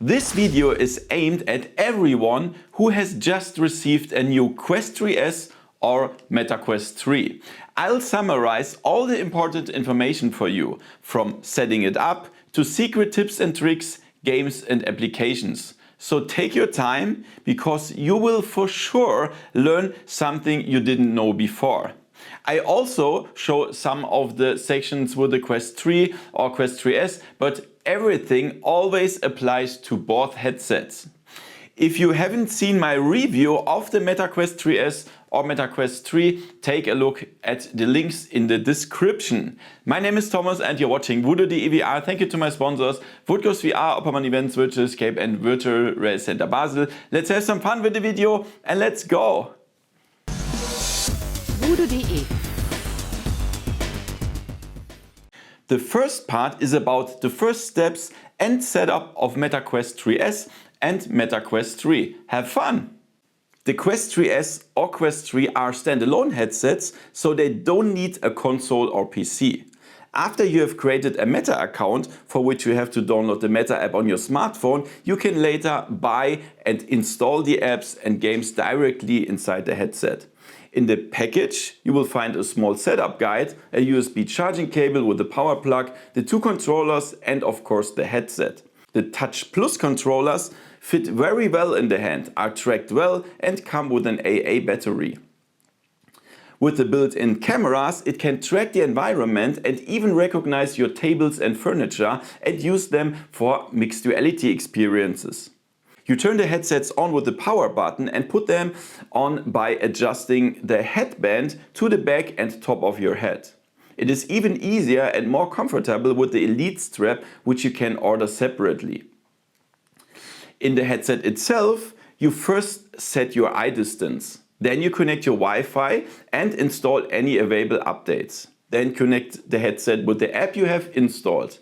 This video is aimed at everyone who has just received a new Quest 3S or Meta Quest 3. I'll summarize all the important information for you, from setting it up to secret tips and tricks, games and applications. So take your time, because you will for sure learn something you didn't know before. I also show some of the sections with the Quest 3 or Quest 3S, but everything always applies to both headsets. If you haven't seen my review of the Meta Quest 3S or Meta Quest 3, take a look at the links in the description. My name is Thomas and you're watching VoodooDE VR. Thank you to my sponsors VoodooVR, Opperman Events, Virtual Escape and Virtual Rail Center Basel. Let's have some fun with the video and let's go! VoodooDE. The first part is about the first steps and setup of Meta Quest 3S and Meta Quest 3. Have fun! The Quest 3S or Quest 3 are standalone headsets, so they don't need a console or PC. After you have created a Meta account, for which you have to download the Meta app on your smartphone, you can later buy and install the apps and games directly inside the headset. In the package, you will find a small setup guide, a USB charging cable with a power plug, the two controllers and of course the headset. The Touch Plus controllers fit very well in the hand, are tracked well and come with an AA battery. With the built-in cameras, it can track the environment and even recognize your tables and furniture and use them for mixed reality experiences. You turn the headsets on with the power button and put them on by adjusting the headband to the back and top of your head. It is even easier and more comfortable with the Elite strap, which you can order separately. In the headset itself, you first set your eye distance. Then you connect your Wi-Fi and install any available updates. Then connect the headset with the app you have installed.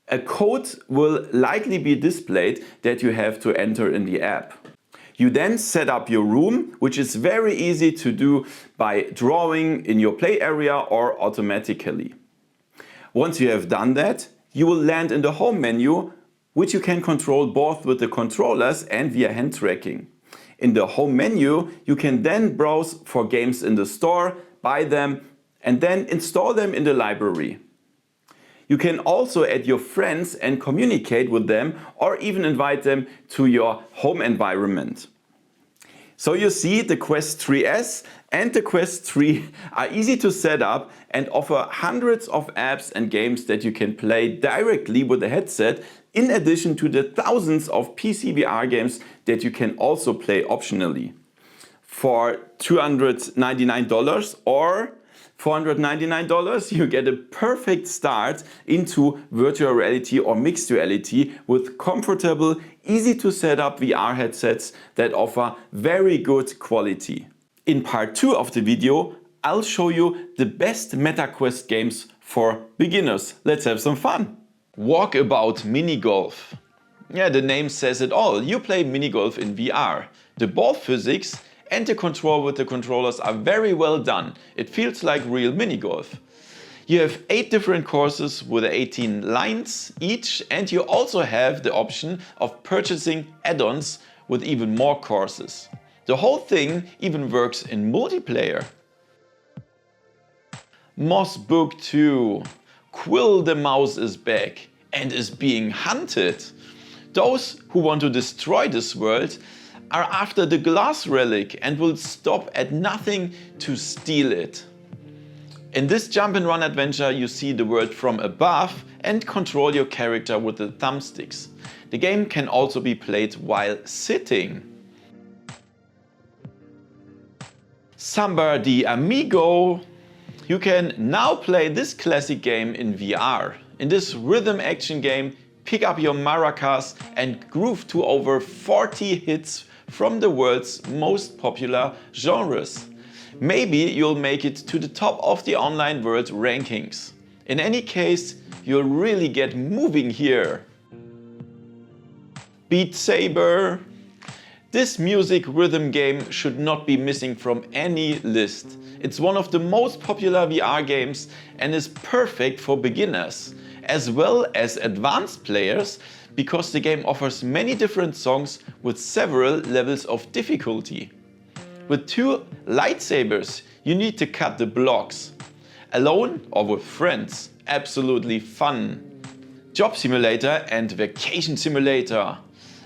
A code will likely be displayed that you have to enter in the app. You then set up your room, which is very easy to do by drawing in your play area or automatically. Once you have done that, you will land in the home menu, which you can control both with the controllers and via hand tracking. In the home menu, you can then browse for games in the store, buy them and then install them in the library. You can also add your friends and communicate with them or even invite them to your home environment. So you see, the Quest 3S and the Quest 3 are easy to set up and offer hundreds of apps and games that you can play directly with the headset, in addition to the thousands of PCVR games that you can also play optionally. For $299 or $499, you get a perfect start into virtual reality or mixed reality with comfortable, easy to set up VR headsets that offer very good quality. In part 2 of the video, I'll show you the best Meta Quest games for beginners. Let's have some fun! Walkabout Mini Golf. Yeah, the name says it all. You play mini golf in VR. The ball physics and the control with the controllers are very well done. It feels like real mini golf. You have 8 different courses with 18 lines each, and you also have the option of purchasing add-ons with even more courses. The whole thing even works in multiplayer. Moss Book 2. Quill the Mouse is back and is being hunted. Those who want to destroy this world are after the glass relic and will stop at nothing to steal it. In this jump and run adventure, you see the world from above and control your character with the thumbsticks. The game can also be played while sitting. Samba de Amigo. You can now play this classic game in VR. In this rhythm action game, pick up your maracas and groove to over 40 hits from the world's most popular genres. Maybe you'll make it to the top of the online world rankings. In any case, you'll really get moving here. Beat Saber. This music rhythm game should not be missing from any list. It's one of the most popular VR games and is perfect for beginners as well as advanced players, because the game offers many different songs with several levels of difficulty. With 2 lightsabers, you need to cut the blocks. Alone or with friends, absolutely fun. Job simulator and vacation simulator.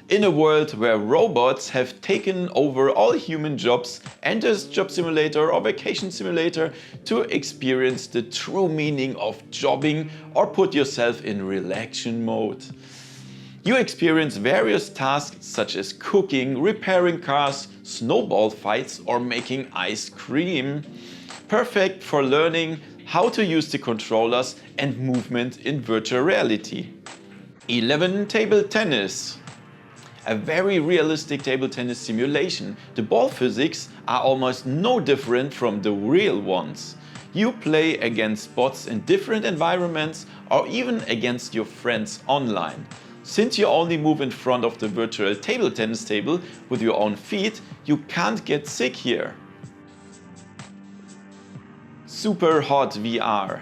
In a world where robots have taken over all human jobs, enter job simulator or vacation simulator to experience the true meaning of jobbing or put yourself in relaxation mode. You experience various tasks such as cooking, repairing cars, snowball fights or making ice cream. Perfect for learning how to use the controllers and movement in virtual reality. 11 table tennis. A very realistic table tennis simulation. The ball physics are almost no different from the real ones. You play against bots in different environments or even against your friends online. Since you only move in front of the virtual table tennis table with your own feet, you can't get sick here. Super Hot VR.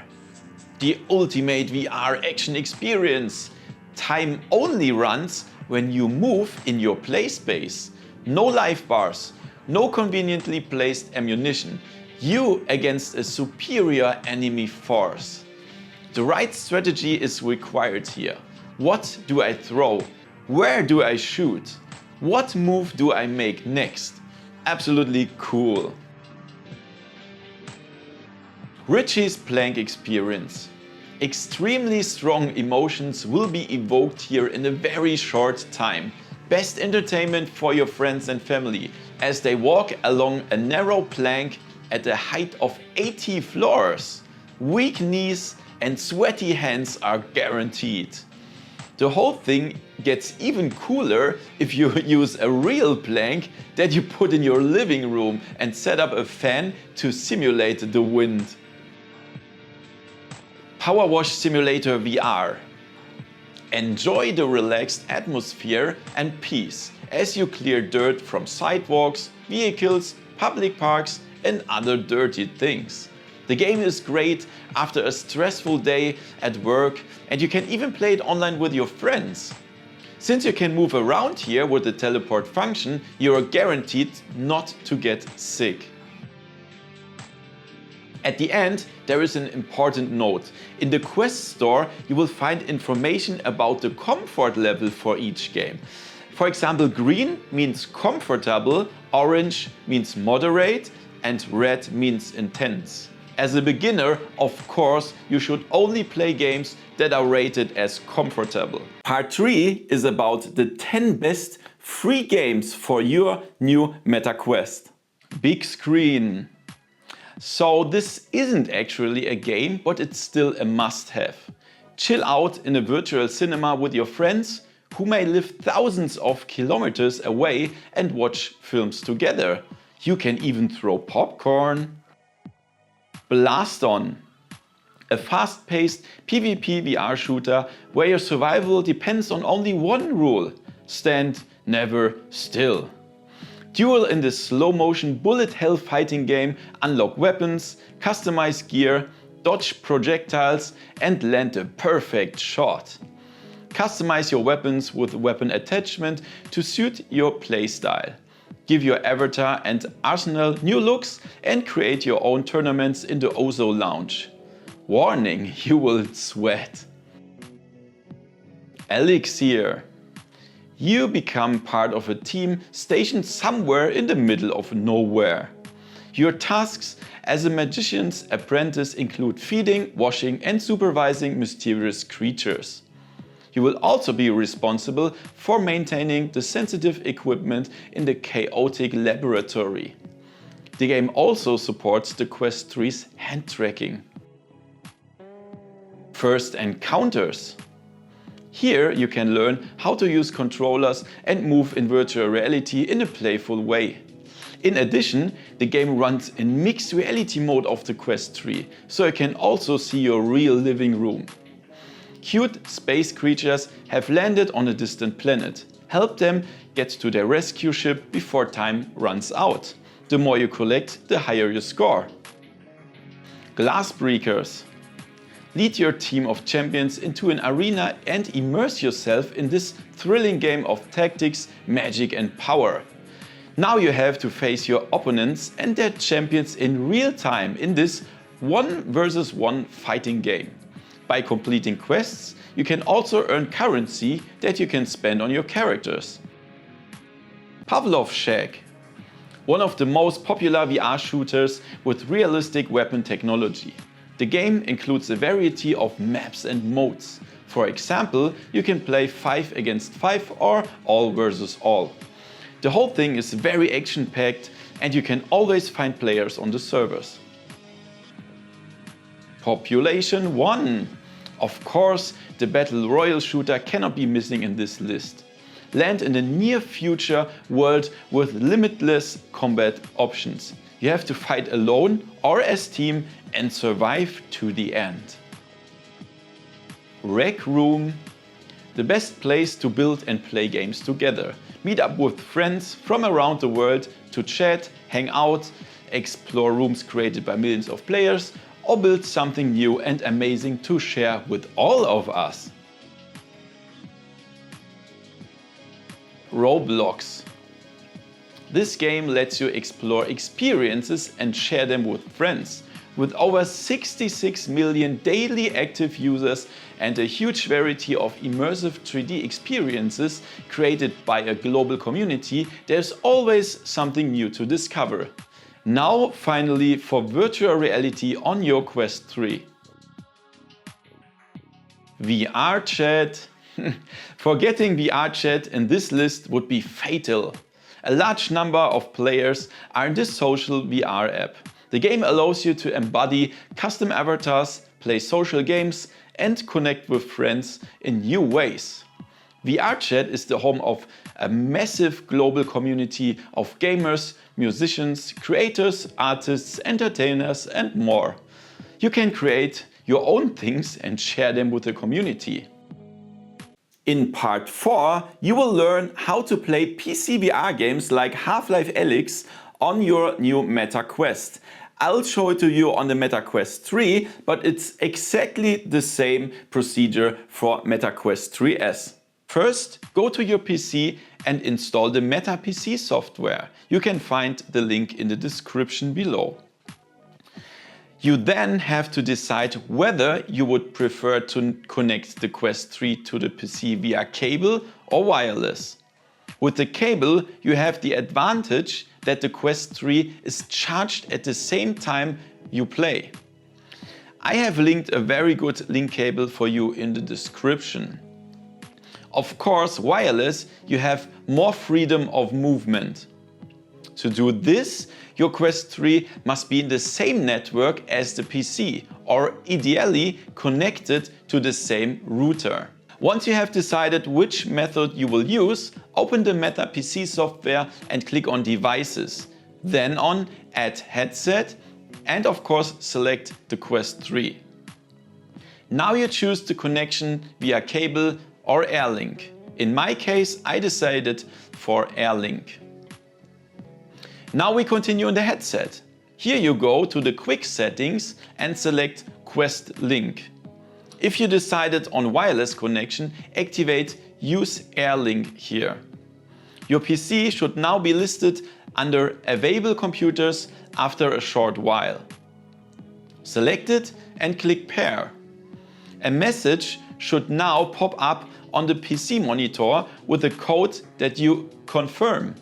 The ultimate VR action experience. Time only runs when you move in your play space. No life bars, no conveniently placed ammunition. You against a superior enemy force. The right strategy is required here. What do I throw? Where do I shoot? What move do I make next? Absolutely cool. Richie's Plank experience. Extremely strong emotions will be evoked here in a very short time. Best entertainment for your friends and family as they walk along a narrow plank at a height of 80 floors. Weak knees and sweaty hands are guaranteed. The whole thing gets even cooler if you use a real plank that you put in your living room and set up a fan to simulate the wind. Power Wash Simulator VR. Enjoy the relaxed atmosphere and peace as you clear dirt from sidewalks, vehicles, public parks and other dirty things. The game is great after a stressful day at work and you can even play it online with your friends. Since you can move around here with the teleport function, you are guaranteed not to get sick. At the end, there is an important note. In the Quest store, you will find information about the comfort level for each game. For example, green means comfortable, orange means moderate, and red means intense. As a beginner, of course, you should only play games that are rated as comfortable. Part 3 is about the 10 best free games for your new MetaQuest. Big screen. So this isn't actually a game, but it's still a must-have. Chill out in a virtual cinema with your friends who may live thousands of kilometers away and watch films together. You can even throw popcorn. Blast On. A fast-paced PvP VR shooter where your survival depends on only one rule: stand never still. Duel in this slow-motion bullet hell fighting game, unlock weapons, customize gear, dodge projectiles and land a perfect shot. Customize your weapons with weapon attachment to suit your playstyle. Give your avatar and arsenal new looks and create your own tournaments in the Ozo Lounge. Warning, you will sweat. Elixir. You become part of a team stationed somewhere in the middle of nowhere. Your tasks as a magician's apprentice include feeding, washing and supervising mysterious creatures. You will also be responsible for maintaining the sensitive equipment in the chaotic laboratory. The game also supports the Quest 3's hand tracking. First Encounters. Here you can learn how to use controllers and move in virtual reality in a playful way. In addition, the game runs in mixed reality mode of the Quest 3, so you can also see your real living room. Cute space creatures have landed on a distant planet. Help them get to their rescue ship before time runs out. The more you collect, the higher your score. Glass Breakers. Lead your team of champions into an arena and immerse yourself in this thrilling game of tactics, magic and power. Now you have to face your opponents and their champions in real time in this 1 versus 1 fighting game. By completing quests, you can also earn currency that you can spend on your characters. Pavlov's Shack, one of the most popular VR shooters with realistic weapon technology. The game includes a variety of maps and modes. For example, you can play 5 against 5 or all versus all. The whole thing is very action-packed and you can always find players on the servers. Population 1. Of course, the Battle Royale shooter cannot be missing in this list. Land in the near future world with limitless combat options. You have to fight alone or as team and survive to the end. Rec Room. The best place to build and play games together. Meet up with friends from around the world to chat, hang out, explore rooms created by millions of players, or build something new and amazing to share with all of us. Roblox. This game lets you explore experiences and share them with friends. With over 66 million daily active users and a huge variety of immersive 3D experiences created by a global community, there's always something new to discover. Now finally for virtual reality on your Quest 3. VR chat. Forgetting VR chat in this list would be fatal. A large number of players are in this social VR app. The game allows you to embody custom avatars, play social games and connect with friends in new ways. VR chat is the home of a massive global community of gamers, musicians, creators, artists, entertainers and more. You can create your own things and share them with the community. In part 4, you will learn how to play PCVR games like Half-Life Alyx on your new Meta Quest. I'll show it to you on the Meta Quest 3, but it's exactly the same procedure for Meta Quest 3S. First, go to your PC and install the Meta PC software. You can find the link in the description below. You then have to decide whether you would prefer to connect the Quest 3 to the PCVR cable or wireless. With the cable, you have the advantage that the Quest 3 is charged at the same time you play. I have linked a very good link cable for you in the description. Of course, wireless, you have more freedom of movement. To do this, your Quest 3 must be in the same network as the PC or ideally connected to the same router. Once you have decided which method you will use, open the Meta PC software and click on Devices. Then on Add Headset and of course select the Quest 3. Now you choose the connection via cable or Airlink. In my case, I decided for Airlink. Now we continue in the headset. Here you go to the quick settings and select Quest Link. If you decided on wireless connection, activate Use Airlink here. Your PC should now be listed under Available Computers after a short while. Select it and click Pair. A message should now pop up on the PC monitor with a code that you confirm.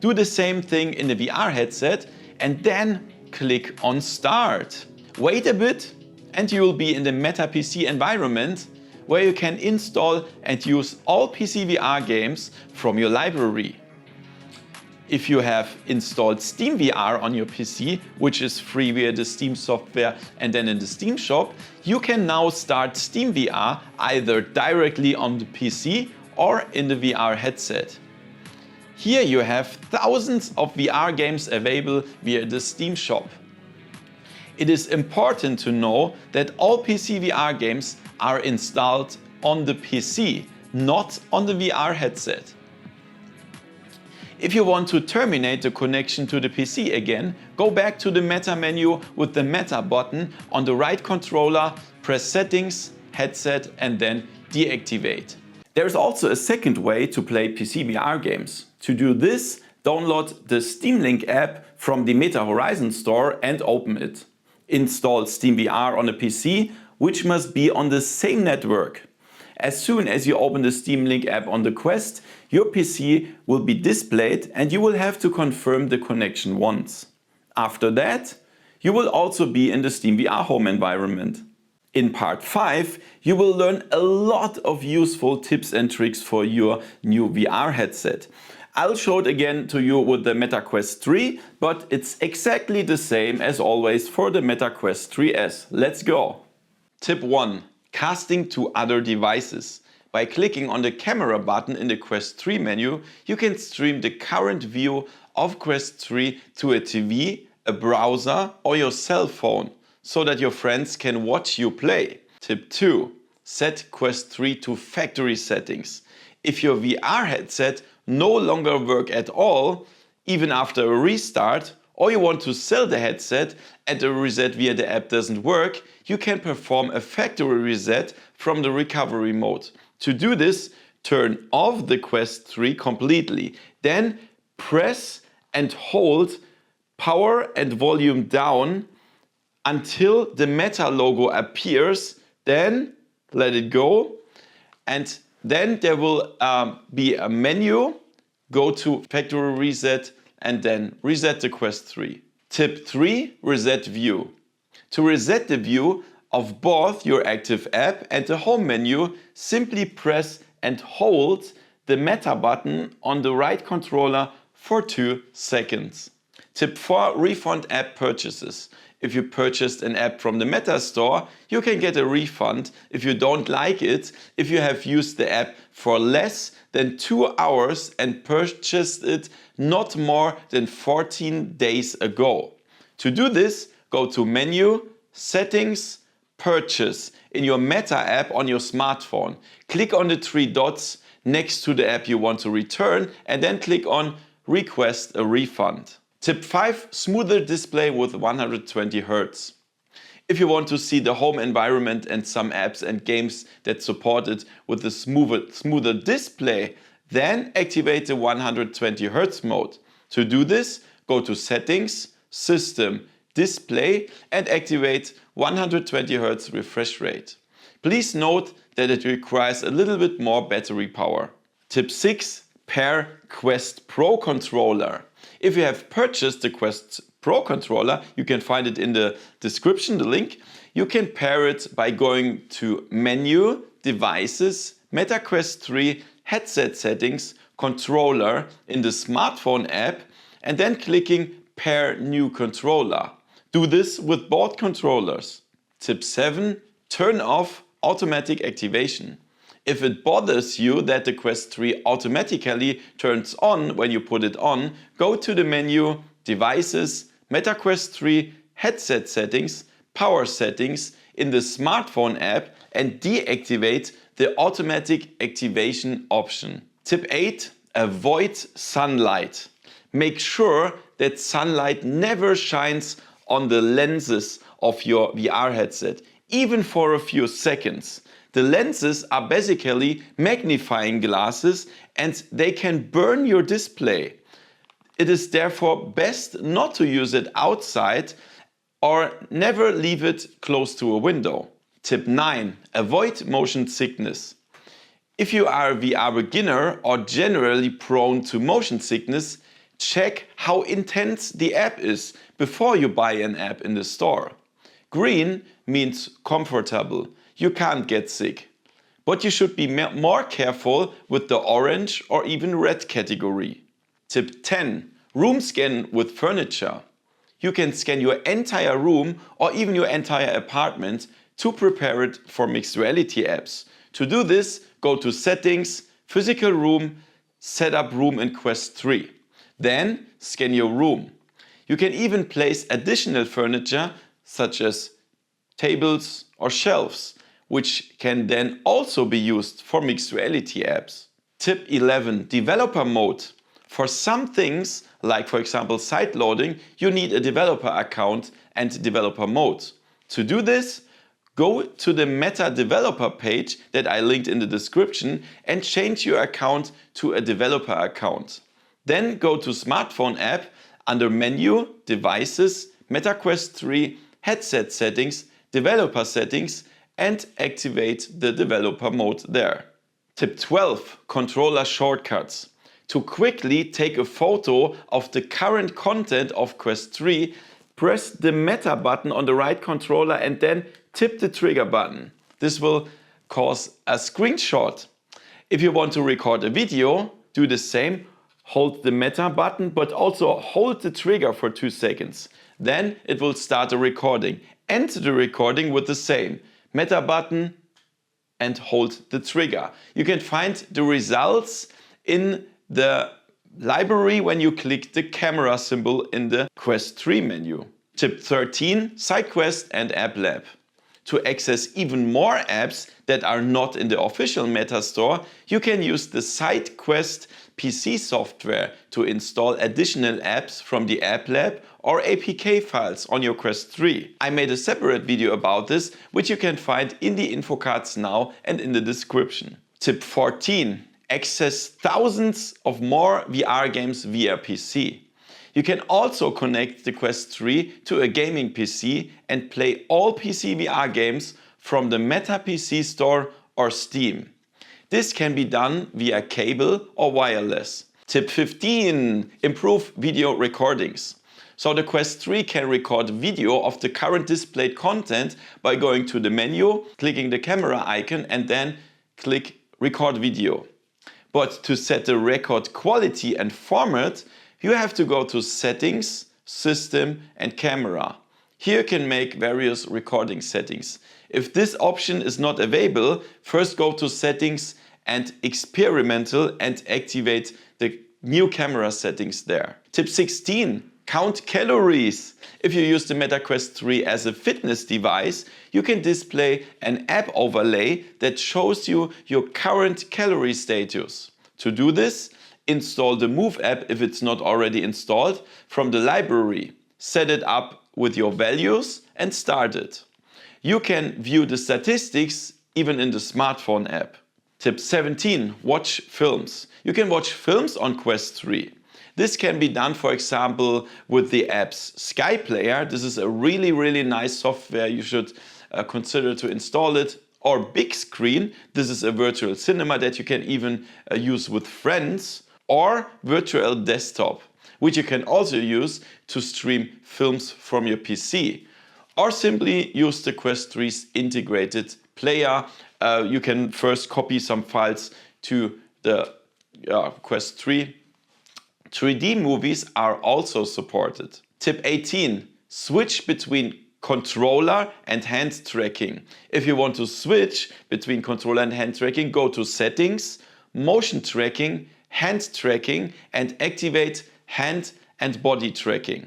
Do the same thing in the VR headset and then click on Start. Wait a bit and you will be in the Meta PC environment where you can install and use all PCVR games from your library. If you have installed SteamVR on your PC, which is free via the Steam software and then in the Steam shop, you can now start SteamVR either directly on the PC or in the VR headset. Here you have thousands of VR games available via the Steam shop. It is important to know that all PCVR games are installed on the PC, not on the VR headset. If you want to terminate the connection to the PC again, go back to the Meta menu with the Meta button on the right controller, press Settings, Headset and then deactivate. There's also a second way to play PCVR games. To do this, download the Steam Link app from the Meta Horizon store and open it. Install SteamVR on a PC, which must be on the same network. As soon as you open the Steam Link app on the Quest, your PC will be displayed and you will have to confirm the connection once. After that, you will also be in the SteamVR home environment. In part 5, you will learn a lot of useful tips and tricks for your new VR headset. I'll show it again to you with the Meta Quest 3, but it's exactly the same as always for the Meta Quest 3S. Let's go! Tip 1. Casting to other devices. By clicking on the camera button in the Quest 3 menu, you can stream the current view of Quest 3 to a TV, a browser or your cell phone, so that your friends can watch you play. Tip 2. Set Quest 3 to factory settings. If your VR headset no longer works at all, even after a restart, or you want to sell the headset and a reset via the app doesn't work, you can perform a factory reset from the recovery mode. To do this, turn off the Quest 3 completely. Then press and hold power and volume down until the Meta logo appears. Then let it go. And then there will be a menu. Go to factory reset and then reset the Quest 3. Tip 3. Reset view. To reset the view of both your active app and the home menu, simply press and hold the Meta button on the right controller for 2 seconds. Tip 4. Refund app purchases. If you purchased an app from the Meta store, you can get a refund if you don't like it, if you have used the app for less than 2 hours and purchased it not more than 14 days ago. To do this, go to Menu, Settings, Purchase in your Meta app on your smartphone. Click on the 3 dots next to the app you want to return and then click on Request a refund. Tip 5. Smoother display with 120 Hz. If you want to see the home environment and some apps and games that support it with the smoother display, then activate the 120 Hz mode. To do this, go to Settings, System, Display and activate 120 Hz refresh rate. Please note that it requires a little bit more battery power. Tip 6. Pair Quest Pro controller. If you have purchased the Quest Pro controller, you can find it in the description, the link. You can pair it by going to Menu, Devices, Meta Quest 3, Headset Settings, Controller in the smartphone app and then clicking Pair New Controller. Do this with both controllers. Tip 7. Turn off automatic activation. If it bothers you that the Quest 3 automatically turns on when you put it on, go to the menu, Devices, Meta Quest 3, Headset Settings, Power Settings in the smartphone app and deactivate the automatic activation option. Tip 8. Avoid sunlight. Make sure that sunlight never shines on the lenses of your VR headset, even for a few seconds. The lenses are basically magnifying glasses and they can burn your display. It is therefore best not to use it outside or never leave it close to a window. Tip 9. Avoid motion sickness. If you are a VR beginner or generally prone to motion sickness, check how intense the app is before you buy an app in the store. Green means comfortable. You can't get sick. But you should be more careful with the orange or even red category. Tip 10. Room scan with furniture. You can scan your entire room or even your entire apartment to prepare it for mixed reality apps. To do this, go to Settings, Physical Room, Set up room in Quest 3. Then scan your room. You can even place additional furniture such as tables or shelves, which can then also be used for mixed reality apps. Tip 11. Developer mode. For some things, like for example side loading, you need a developer account and developer mode. To do this, go to the Meta developer page that I linked in the description and change your account to a developer account. Then go to Smartphone app under Menu, Devices, Meta Quest 3, Headset Settings, Developer Settings and activate the developer mode there. Tip 12. Controller shortcuts. To quickly take a photo of the current content of Quest 3, press the Meta button on the right controller and then tip the trigger button. This will cause a screenshot. If you want to record a video, do the same. Hold the Meta button, but also hold the trigger for 2 seconds. Then it will start a recording. End the recording with the same Meta button and hold the trigger. You can find the results in the library when you click the camera symbol in the Quest 3 menu. Tip 13. SideQuest and App Lab. To access even more apps that are not in the official Meta store, you can use the SideQuest PC software to install additional apps from the App Lab or APK files on your Quest 3. I made a separate video about this, which you can find in the info cards now and in the description. Tip 14. Access thousands of more VR games via PC. You can also connect the Quest 3 to a gaming PC and play all PCVR games from the Meta PC store or Steam. This can be done via cable or wireless. Tip 15. Improve video recordings. So the Quest 3 can record video of the current displayed content by going to the menu, clicking the camera icon and then click Record Video. But to set the record quality and format, you have to go to Settings, System and Camera. Here you can make various recording settings. If this option is not available, first go to Settings and Experimental and activate the new camera settings there. Tip 16. Count calories. If you use the Meta Quest 3 as a fitness device, you can display an app overlay that shows you your current calorie status. To do this, install the Move app if it's not already installed from the library. Set it up with your values and start it. You can view the statistics even in the smartphone app. Tip 17. Watch films. You can watch films on Quest 3. This can be done, for example, with the apps Sky Player. This is a really nice software. You should consider to install it. Or Big Screen. This is a virtual cinema that you can even use with friends. Or Virtual Desktop, which you can also use to stream films from your PC. Or simply use the Quest 3's integrated player. You can first copy some files to the Quest 3. 3D movies are also supported. Tip 18. Switch between controller and hand tracking. If you want to switch between controller and hand tracking, go to Settings, Motion Tracking, Hand Tracking and activate Hand and Body Tracking.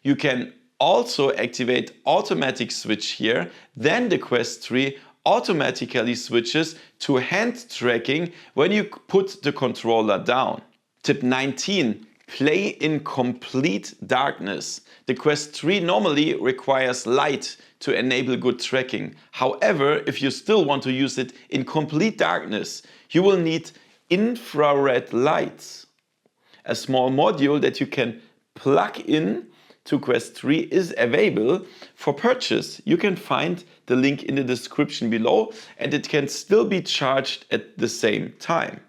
You can also activate Automatic Switch here, then the Quest 3 automatically switches to hand tracking when you put the controller down. Tip 19. Play in complete darkness. The Quest 3 normally requires light to enable good tracking. However, if you still want to use it in complete darkness, you will need infrared lights. A small module that you can plug in to Quest 3 is available for purchase. You can find the link in the description below and it can still be charged at the same time.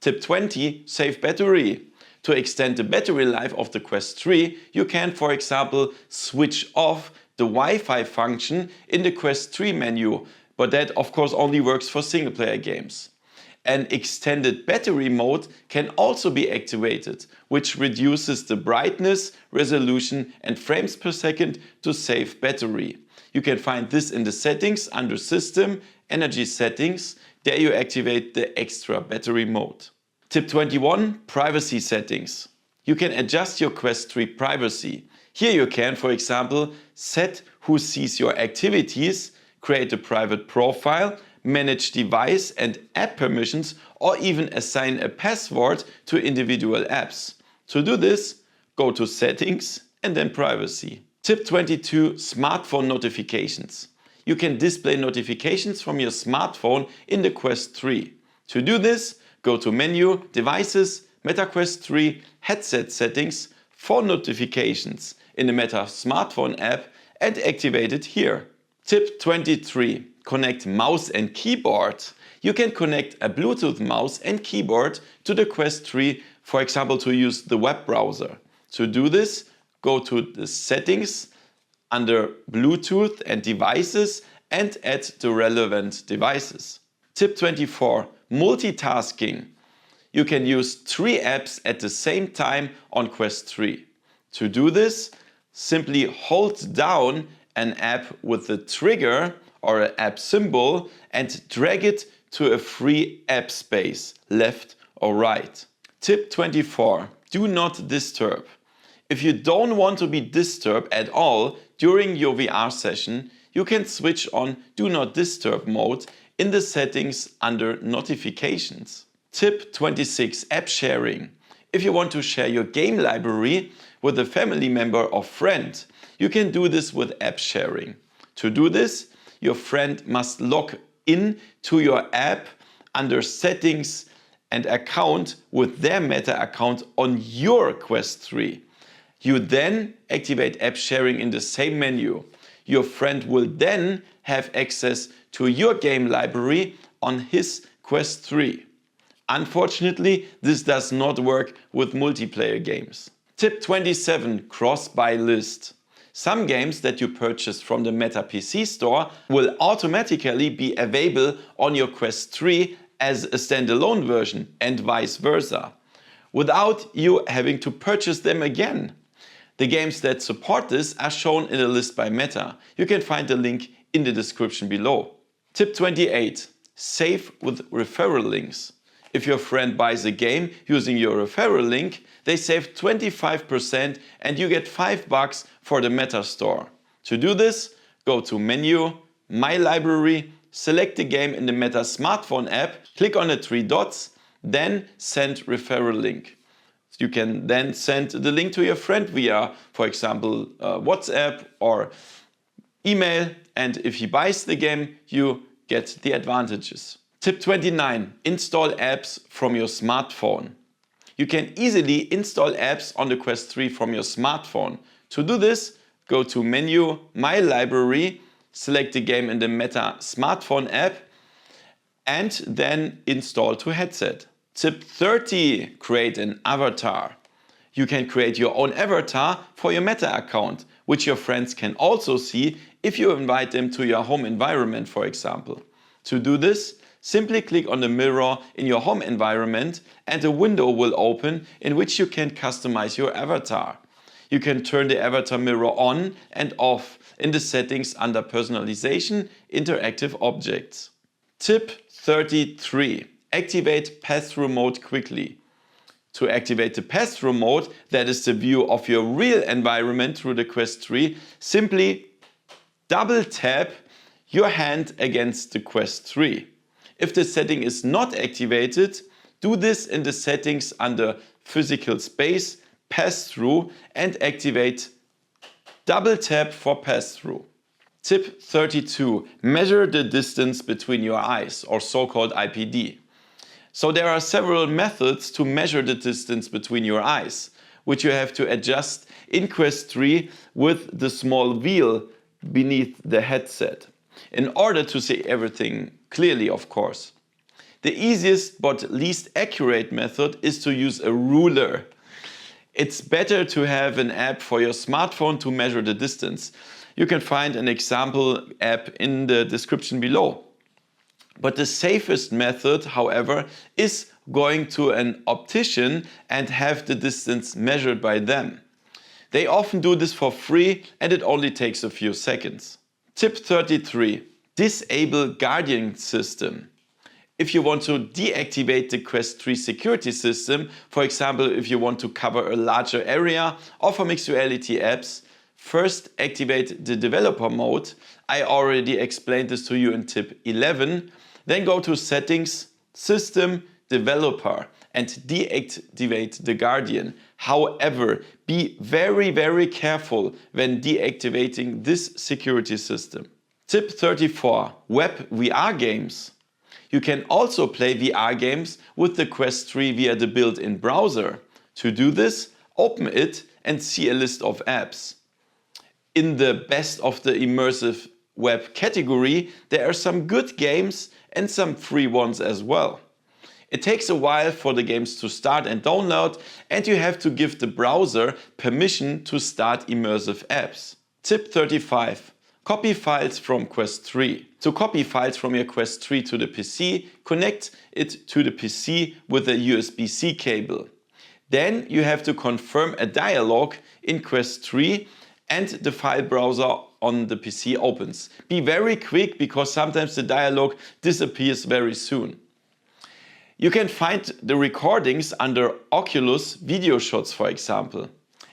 Tip 20. Save battery. To extend the battery life of the Quest 3, you can, for example, switch off the Wi-Fi function in the Quest 3 menu, but that of course only works for single player games. An extended battery mode can also be activated, which reduces the brightness, resolution and frames per second to save battery. You can find this in the settings under System, Energy Settings. There you activate the extra battery mode. Tip 21. Privacy settings. You can adjust your Quest 3 privacy. Here you can, for example, set who sees your activities, create a private profile, manage device and app permissions, or even assign a password to individual apps. To do this, go to Settings and then Privacy. Tip 22. Smartphone notifications. you can display notifications from your smartphone in the Quest 3. To do this, go to Menu, Devices, Meta Quest 3, Headset Settings, Phone Notifications in the Meta Smartphone app and activate it here. Tip 23. Connect mouse and keyboard. You can connect a Bluetooth mouse and keyboard to the Quest 3, for example to use the web browser. To do this, go to the Settings under Bluetooth and Devices and add the relevant devices. Tip 24. Multitasking. You can use 3 apps at the same time on Quest 3. To do this, simply hold down an app with the trigger or an app symbol and drag it to a free app space, left or right. Tip 24. Do not disturb. If you don't want to be disturbed at all during your VR session, you can switch on Do Not Disturb mode in the settings under Notifications. Tip 26. App sharing. If you want to share your game library with a family member or friend, you can do this with app sharing. To do this, your friend must log in to your app under Settings and account with their Meta account on your Quest 3. You then activate app sharing in the same menu. Your friend will then have access to your game library on his Quest 3. Unfortunately, this does not work with multiplayer games. Tip 27. Cross-buy list. Some games that you purchase from the Meta PC store will automatically be available on your Quest 3 as a standalone version and vice versa, without you having to purchase them again. The games that support this are shown in a list by Meta. You can find the link in the description below. Tip 28. Save with referral links. If your friend buys a game using your referral link, they save 25% and you get $5 for the Meta store. To do this, go to Menu, My Library, select the game in the Meta smartphone app, click on the 3 dots, then send referral link. You can then send the link to your friend via, for example, WhatsApp or email, and if he buys the game, you get the advantages. Tip 29. Install apps from your smartphone. You can easily install apps on the Quest 3 from your smartphone. To do this, go to Menu, My Library, select the game in the Meta smartphone app, and then install to headset. Tip 30. Create an avatar. You can create your own avatar for your Meta account, which your friends can also see if you invite them to your home environment, for example. To do this, simply click on the mirror in your home environment and a window will open in which you can customize your avatar. You can turn the avatar mirror on and off in the settings under Personalization, Interactive Objects. Tip 33. Activate pass-through mode quickly. To activate the pass-through mode, that is the view of your real environment through the Quest 3, simply double tap your hand against the Quest 3. If the setting is not activated, do this in the settings under Physical Space, Pass-through and activate double tap for pass-through. Tip 32. Measure the distance between your eyes, or so-called IPD. So there are several methods to measure the distance between your eyes, which you have to adjust in Quest 3 with the small wheel beneath the headset, in order to see everything clearly, of course. The easiest but least accurate method is to use a ruler. It's better to have an app for your smartphone to measure the distance. You can find an example app in the description below. But the safest method, however, is going to an optician and have the distance measured by them. They often do this for free and it only takes a few seconds. Tip 33. Disable Guardian System. If you want to deactivate the Quest 3 security system, for example if you want to cover a larger area or for mixed reality apps, first activate the developer mode. I already explained this to you in tip 11. Then go to Settings, System, Developer and deactivate the Guardian. However, be very careful when deactivating this security system. Tip 34. Web VR games. You can also play VR games with the Quest 3 via the built-in browser. To do this, open it and see a list of apps. In the best of the immersive web category, there are some good games and some free ones as well. It takes a while for the games to start and download, and you have to give the browser permission to start immersive apps. Tip 35. Copy files from Quest 3. To copy files from your Quest 3 to the PC, connect it to the PC with a USB-C cable. Then you have to confirm a dialog in Quest 3 and the file browser on the PC opens. Be very quick because sometimes the dialog disappears very soon. You can find the recordings under Oculus video shots, for example.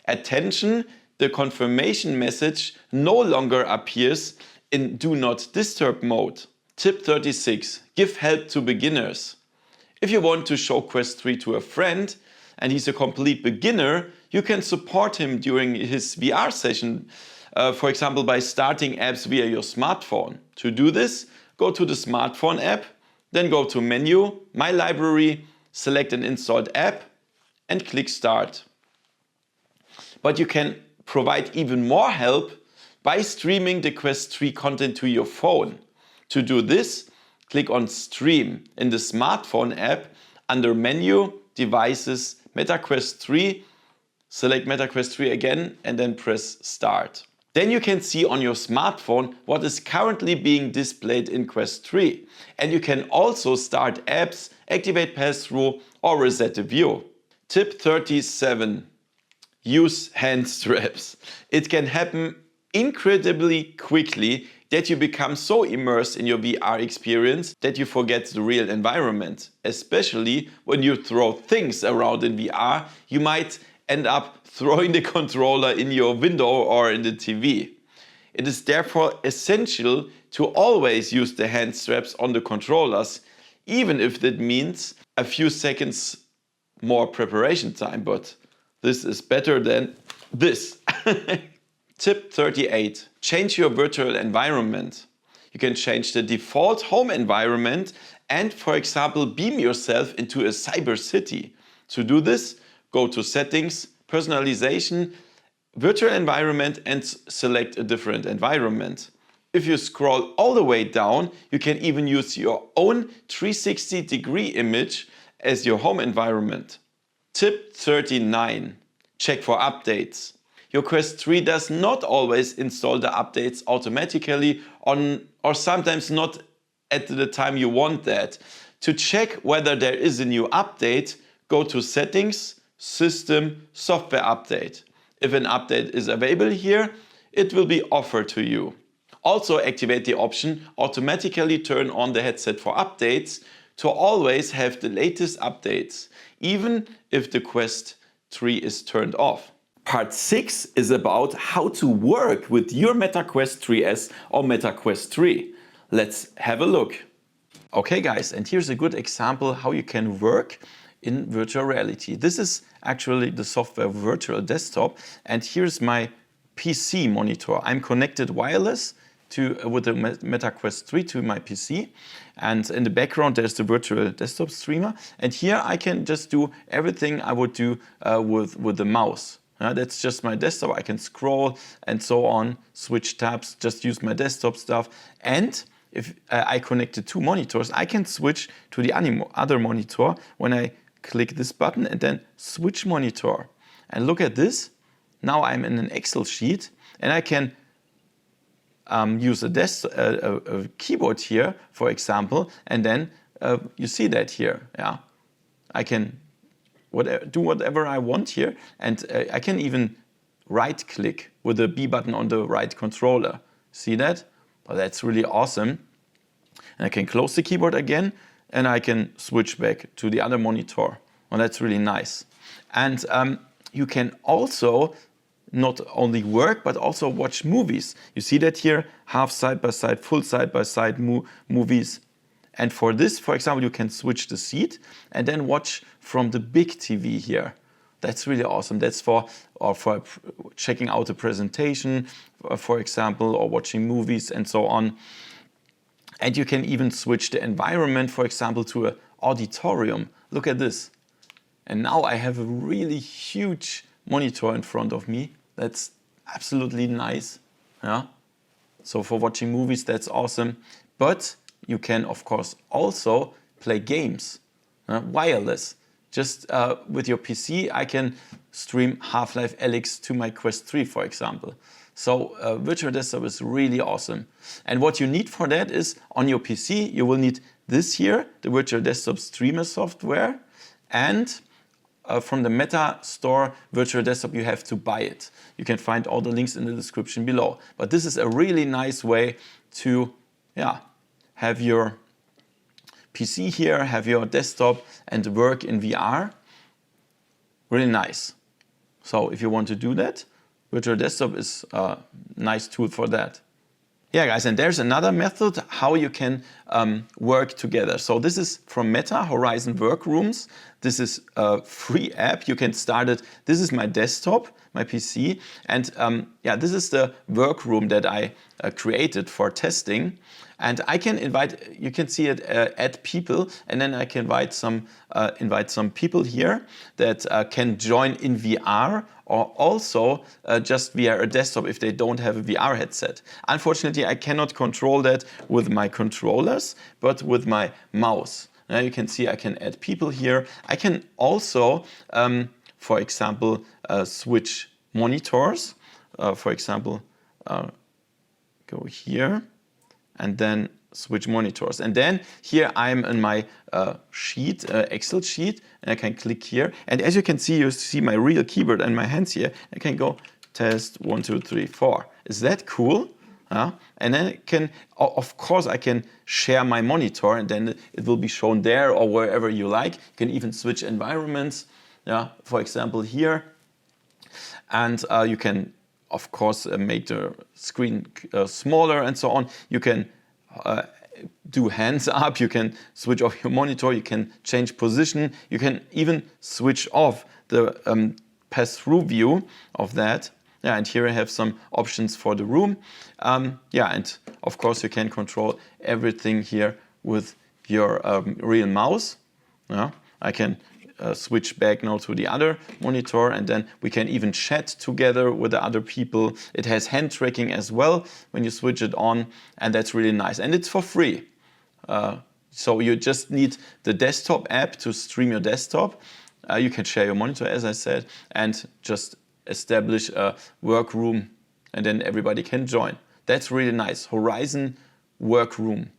Attention, the confirmation message no longer appears in Do Not Disturb mode. Tip 36. Give help to beginners. If you want to show Quest 3 to a friend and he's a complete beginner, you can support him during his VR session, for example by starting apps via your smartphone. To do this, go to the smartphone app, then go to Menu, My Library, select an installed app and click Start. But you can provide even more help by streaming the Quest 3 content to your phone. To do this, click on Stream in the smartphone app under Menu, Devices, MetaQuest 3, select MetaQuest 3 again and then press Start. Then you can see on your smartphone what is currently being displayed in Quest 3. And you can also start apps, activate pass-through or reset the view. Tip 37. Use hand straps. It can happen incredibly quickly that you become so immersed in your VR experience that you forget the real environment. Especially when you throw things around in VR, you might end up throwing the controller in your window or in the TV. It is therefore essential to always use the hand straps on the controllers, even if that means a few seconds more preparation time, but this is better than this. Tip 38. Change your virtual environment. You can change the default home environment and, for example, beam yourself into a cyber city. To do this, go to Settings, Personalization, Virtual Environment and select a different environment. If you scroll all the way down, you can even use your own 360-degree image as your home environment. Tip 39. Check for updates. Your Quest 3 does not always install the updates automatically or sometimes not at the time you want that. To check whether there is a new update, go to Settings, System, Software Update. If an update is available here, it will be offered to you. Also activate the option Automatically turn on the headset for updates to always have the latest updates, even if the Quest 3 is turned off. Part 6 is about how to work with your MetaQuest 3S or MetaQuest 3. Let's have a look. Okay guys, and here's a good example how you can work in virtual reality. This is actually the software Virtual Desktop, and here's my PC monitor. I'm connected wireless with the MetaQuest 3 to my PC, and in the background there's the Virtual Desktop streamer, and here I can just do everything I would do with the mouse. That's just my desktop. I can scroll and so on, switch tabs, just use my desktop stuff. And if I connect the two monitors, I can switch to the other monitor when I click this button and then switch monitor. And look at this. Now I'm in an Excel sheet and I can use a keyboard here, for example, and then you see that here. Yeah, I can do whatever I want here, and I can even right click with the B button on the right controller. See that? Well, that's really awesome. And I can close the keyboard again and I can switch back to the other monitor. Well, that's really nice. And you can also not only work but also watch movies. You see that here, half side by side, full side by side movies. And for this, for example, you can switch the seat and then watch from the big TV here. That's really awesome. That's for checking out a presentation, for example, or watching movies and so on. And you can even switch the environment, for example, to an auditorium. Look at this. And now I have a really huge monitor in front of me. That's absolutely nice. Yeah. So for watching movies, that's awesome. But you can, of course, also play games, wireless. Just with your PC, I can stream Half-Life Alyx to my Quest 3, for example. So Virtual Desktop is really awesome. And what you need for that is, on your PC, you will need this here, the Virtual Desktop Streamer software. And from the Meta store, Virtual Desktop, you have to buy it. You can find all the links in the description below. But this is a really nice way to have your PC here, have your desktop and work in VR. Really nice. So if you want to do that, Virtual Desktop is a nice tool for that. Yeah, guys, and there's another method how you can work together. So this is from Meta, Horizon Workrooms. This is a free app. You can start it. This is my desktop, my PC. And this is the workroom that I created for testing. And I can invite, you can see it, add people, and then I can invite some people here that can join in VR, or also just via a desktop if they don't have a VR headset. Unfortunately, I cannot control that with my controllers, but with my mouse. Now you can see I can add people here. I can also, for example, switch monitors. For example, go here and then switch monitors. And then here I'm in my sheet, Excel sheet, and I can click here. And as you can see, you see my real keyboard and my hands here. I can go test 1, 2, 3, 4. Is that cool? And then I can, of course, I can share my monitor, and then it will be shown there or wherever you like. You can even switch environments. For example, here. And you can, of course, make the screen smaller and so on. You can do hands up, you can switch off your monitor, you can change position, you can even switch off the pass-through view of that. And here I have some options for the room. And of course you can control everything here with your real mouse. I can switch back now to the other monitor, and then we can even chat together with the other people. It has hand tracking as well when you switch it on, and that's really nice. And it's for free. So you just need the desktop app to stream your desktop. You can share your monitor, as I said, and just establish a workroom, and then everybody can join. That's really nice. Horizon Workroom.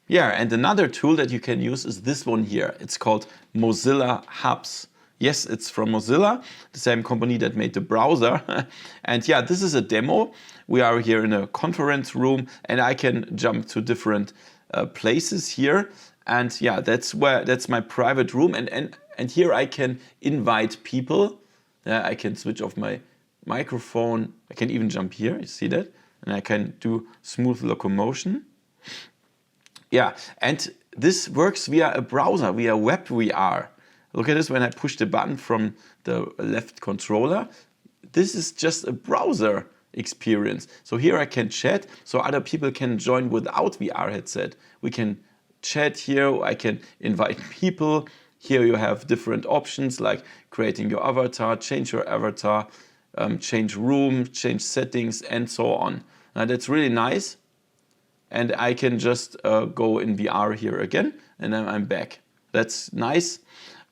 Yeah, and another tool that you can use is this one here. It's called Mozilla Hubs. Yes, it's from Mozilla, the same company that made the browser. And yeah, this is a demo. We are here in a conference room, and I can jump to different places here. And yeah, that's my private room. And here I can invite people. I can switch off my microphone. I can even jump here, you see that? And I can do smooth locomotion. Yeah, and this works via a browser, via WebVR. Look at this, when I push the button from the left controller, this is just a browser experience. So here I can chat, so other people can join without VR headset. We can chat here, I can invite people. Here you have different options like creating your avatar, change your avatar, change room, change settings, and so on. Now that's really nice. And I can just go in VR here again, and then I'm back. That's nice.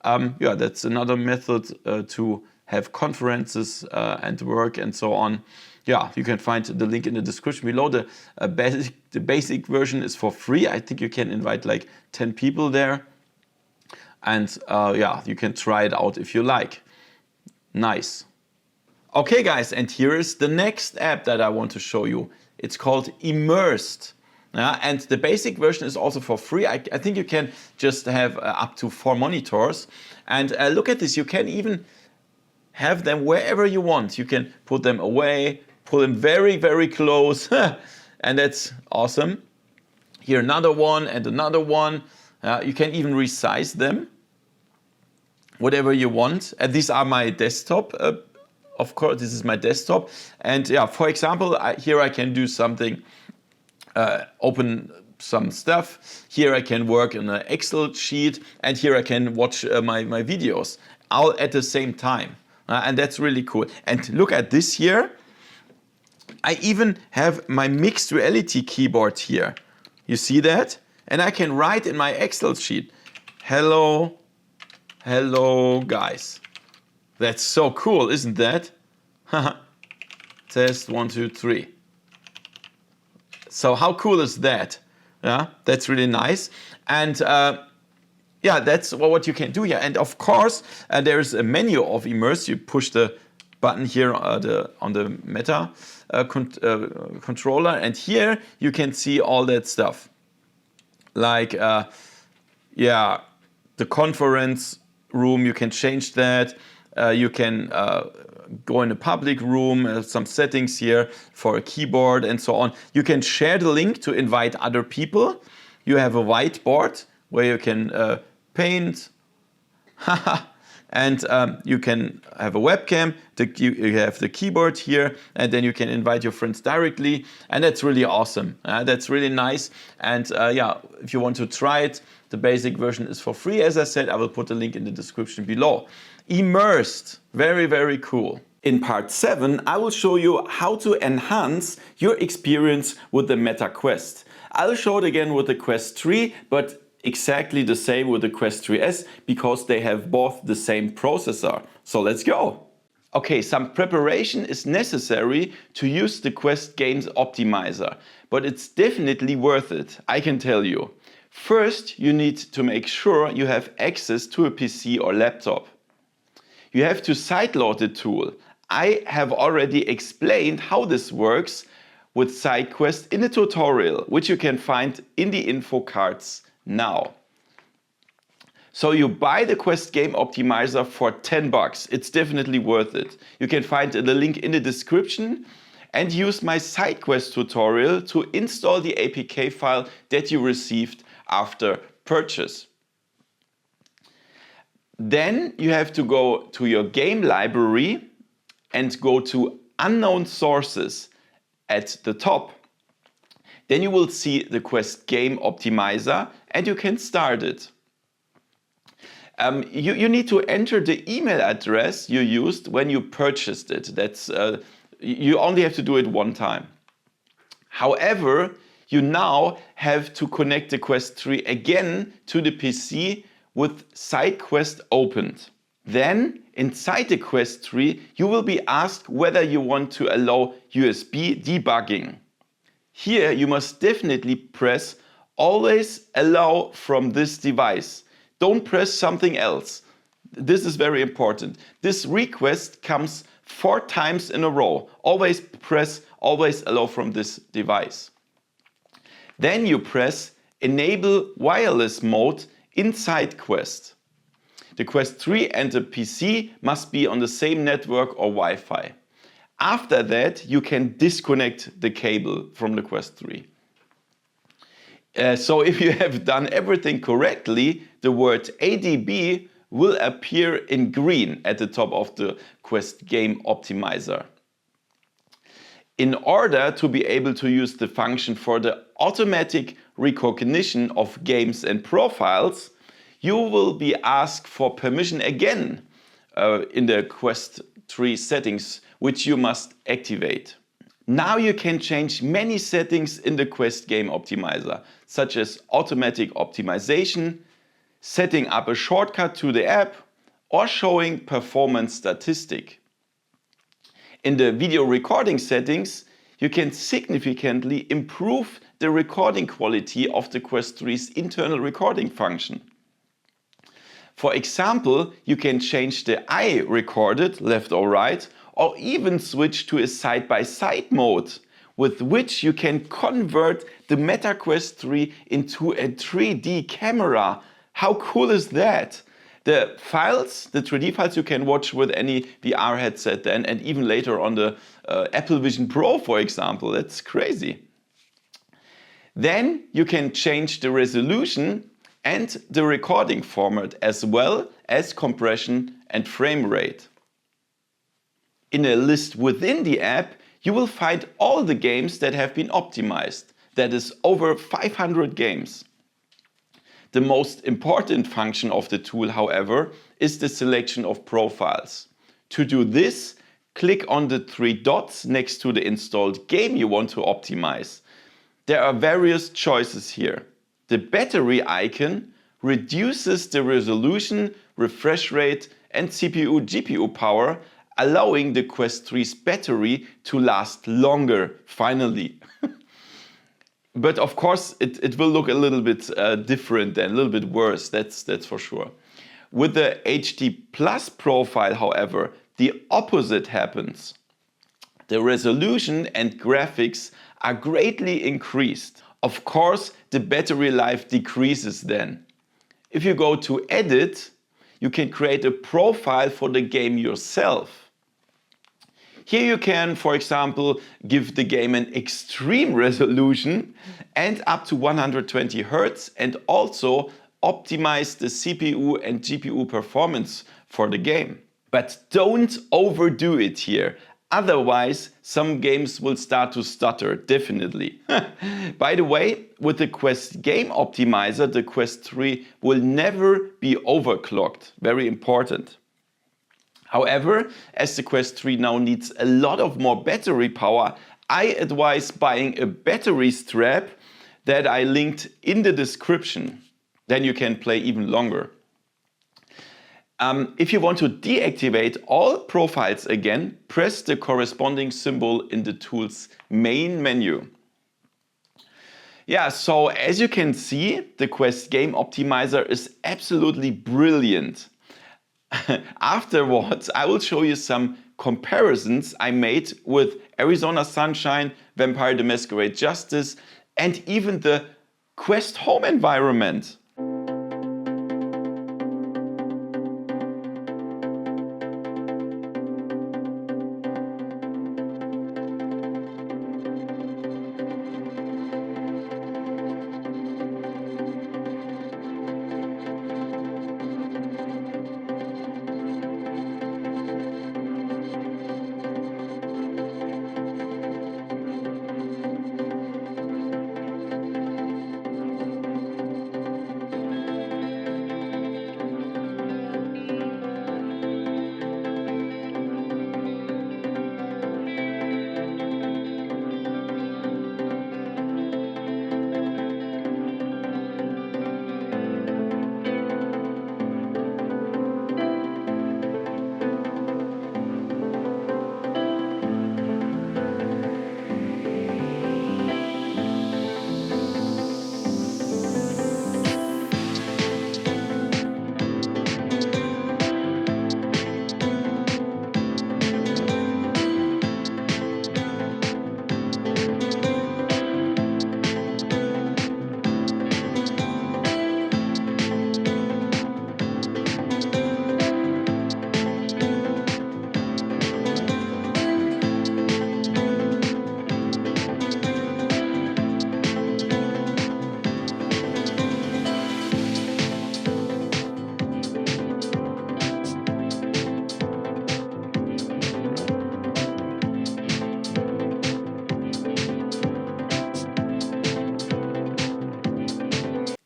That's another method to have conferences and work and so on. Yeah, you can find the link in the description below. The basic version is for free. I think you can invite like 10 people there. And you can try it out if you like. Nice. Okay, guys, and here is the next app that I want to show you. It's called Immersed. And the basic version is also for free. I think you can just have up to 4 monitors. And look at this, you can even have them wherever you want. You can put them away, pull them very, very close. And that's awesome. Here another one and another one. You can even resize them. whatever you want. And these are my desktop. Of course, this is my desktop. And yeah, for example, here I can do something, open some stuff. Here I can work in an Excel sheet, and here I can watch my videos all at the same time. And that's really cool. And look at this here. I even have my mixed reality keyboard here. You see that? And I can write in my Excel sheet, hello guys. That's so cool, isn't that? Test 1, 2, 3. So how cool is that? Yeah, that's really nice. And yeah, that's what you can do here. And of course, there's a menu of Immerse. You push the button here on the Meta controller, and here you can see all that stuff. Like, yeah, the conference room, you can change that. You can go in a public room, some settings here for a keyboard and so on. You can share the link to invite other people. You have a whiteboard where you can paint. And you can have a webcam, you have the keyboard here, and then you can invite your friends directly. And that's really awesome. That's really nice. And yeah, if you want to try it, the basic version is for free. As I said, I will put a link in the description below. Immersed, very, very cool. In part 7, I will show you how to enhance your experience with the Meta Quest. I'll show it again with the Quest 3, but exactly the same with the Quest 3S because they have both the same processor. So let's go. Okay, some preparation is necessary to use the Quest Games Optimizer, but it's definitely worth it, I can tell you. First, you need to make sure you have access to a PC or laptop. You have to sideload the tool. I have already explained how this works with SideQuest in a tutorial, which you can find in the info cards now. So you buy the Quest Game Optimizer for $10. It's definitely worth it. You can find the link in the description and use my SideQuest tutorial to install the APK file that you received after purchase. Then you have to go to your game library and go to unknown sources at the top. Then you will see the Quest Game Optimizer and you can start it. You need to enter the email address you used when you purchased it. That's you only have to do it one time. However, you now have to connect the Quest 3 again to the PC with SideQuest opened. Then, inside the Quest 3, you will be asked whether you want to allow USB debugging. Here, you must definitely press Always Allow from this device. Don't press something else. This is very important. This request comes 4 times in a row. Always press Always Allow from this device. Then you press Enable Wireless Mode inside Quest. The Quest 3 and the PC must be on the same network or Wi-Fi. After that, you can disconnect the cable from the Quest 3. So if you have done everything correctly, the word ADB will appear in green at the top of the Quest Game Optimizer. In order to be able to use the function for the automatic recognition of games and profiles, you will be asked for permission again in the Quest 3 settings, which you must activate. Now you can change many settings in the Quest Game Optimizer, such as automatic optimization, setting up a shortcut to the app, or showing performance statistic. In the video recording settings, you can significantly improve the recording quality of the Quest 3's internal recording function. For example, you can change the eye recorded, left or right, or even switch to a side-by-side mode, with which you can convert the Meta Quest 3 into a 3D camera. How cool is that? The files, the 3D files, you can watch with any VR headset then, and even later on the Apple Vision Pro, for example. That's crazy. Then you can change the resolution and the recording format as well as compression and frame rate. In a list within the app, you will find all the games that have been optimized. That is over 500 games. The most important function of the tool, however, is the selection of profiles. To do this, click on the 3 dots next to the installed game you want to optimize. There are various choices here. The battery icon reduces the resolution, refresh rate and CPU-GPU power, allowing the Quest 3's battery to last longer, finally. But of course, it will look a little bit different and a little bit worse, that's for sure. With the HD Plus profile, however, the opposite happens. The resolution and graphics are greatly increased. Of course, the battery life decreases then. If you go to Edit, you can create a profile for the game yourself. Here you can, for example, give the game an extreme resolution and up to 120 Hz and also optimize the CPU and GPU performance for the game. But don't overdo it here. Otherwise, some games will start to stutter, definitely. By the way, with the Quest Game Optimizer, the Quest 3 will never be overclocked. Very important. However, as the Quest 3 now needs a lot of more battery power, I advise buying a battery strap that I linked in the description. Then you can play even longer. If you want to deactivate all profiles again, press the corresponding symbol in the tool's main menu. Yeah, so as you can see, the Quest Game Optimizer is absolutely brilliant. Afterwards, I will show you some comparisons I made with Arizona Sunshine, Vampire the Masquerade Justice, and even the Quest home environment.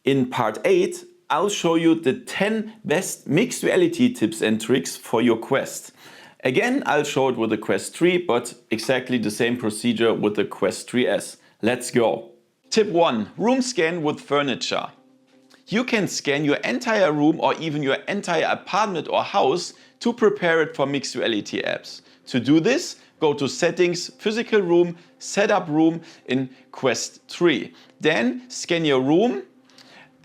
In part 8, I'll show you the 10 best mixed reality tips and tricks for your Quest. Again, I'll show it with the Quest 3, but exactly the same procedure with the Quest 3S. Let's go! Tip 1. Room scan with furniture. You can scan your entire room or even your entire apartment or house to prepare it for mixed reality apps. To do this, go to Settings, Physical Room, Setup Room in Quest 3. Then scan your room,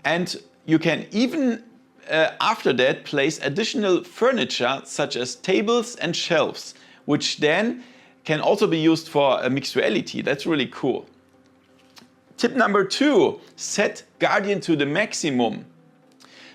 and you can even after that place additional furniture such as tables and shelves, which then can also be used for a mixed reality. That's really cool. Tip number 2, set Guardian to the maximum.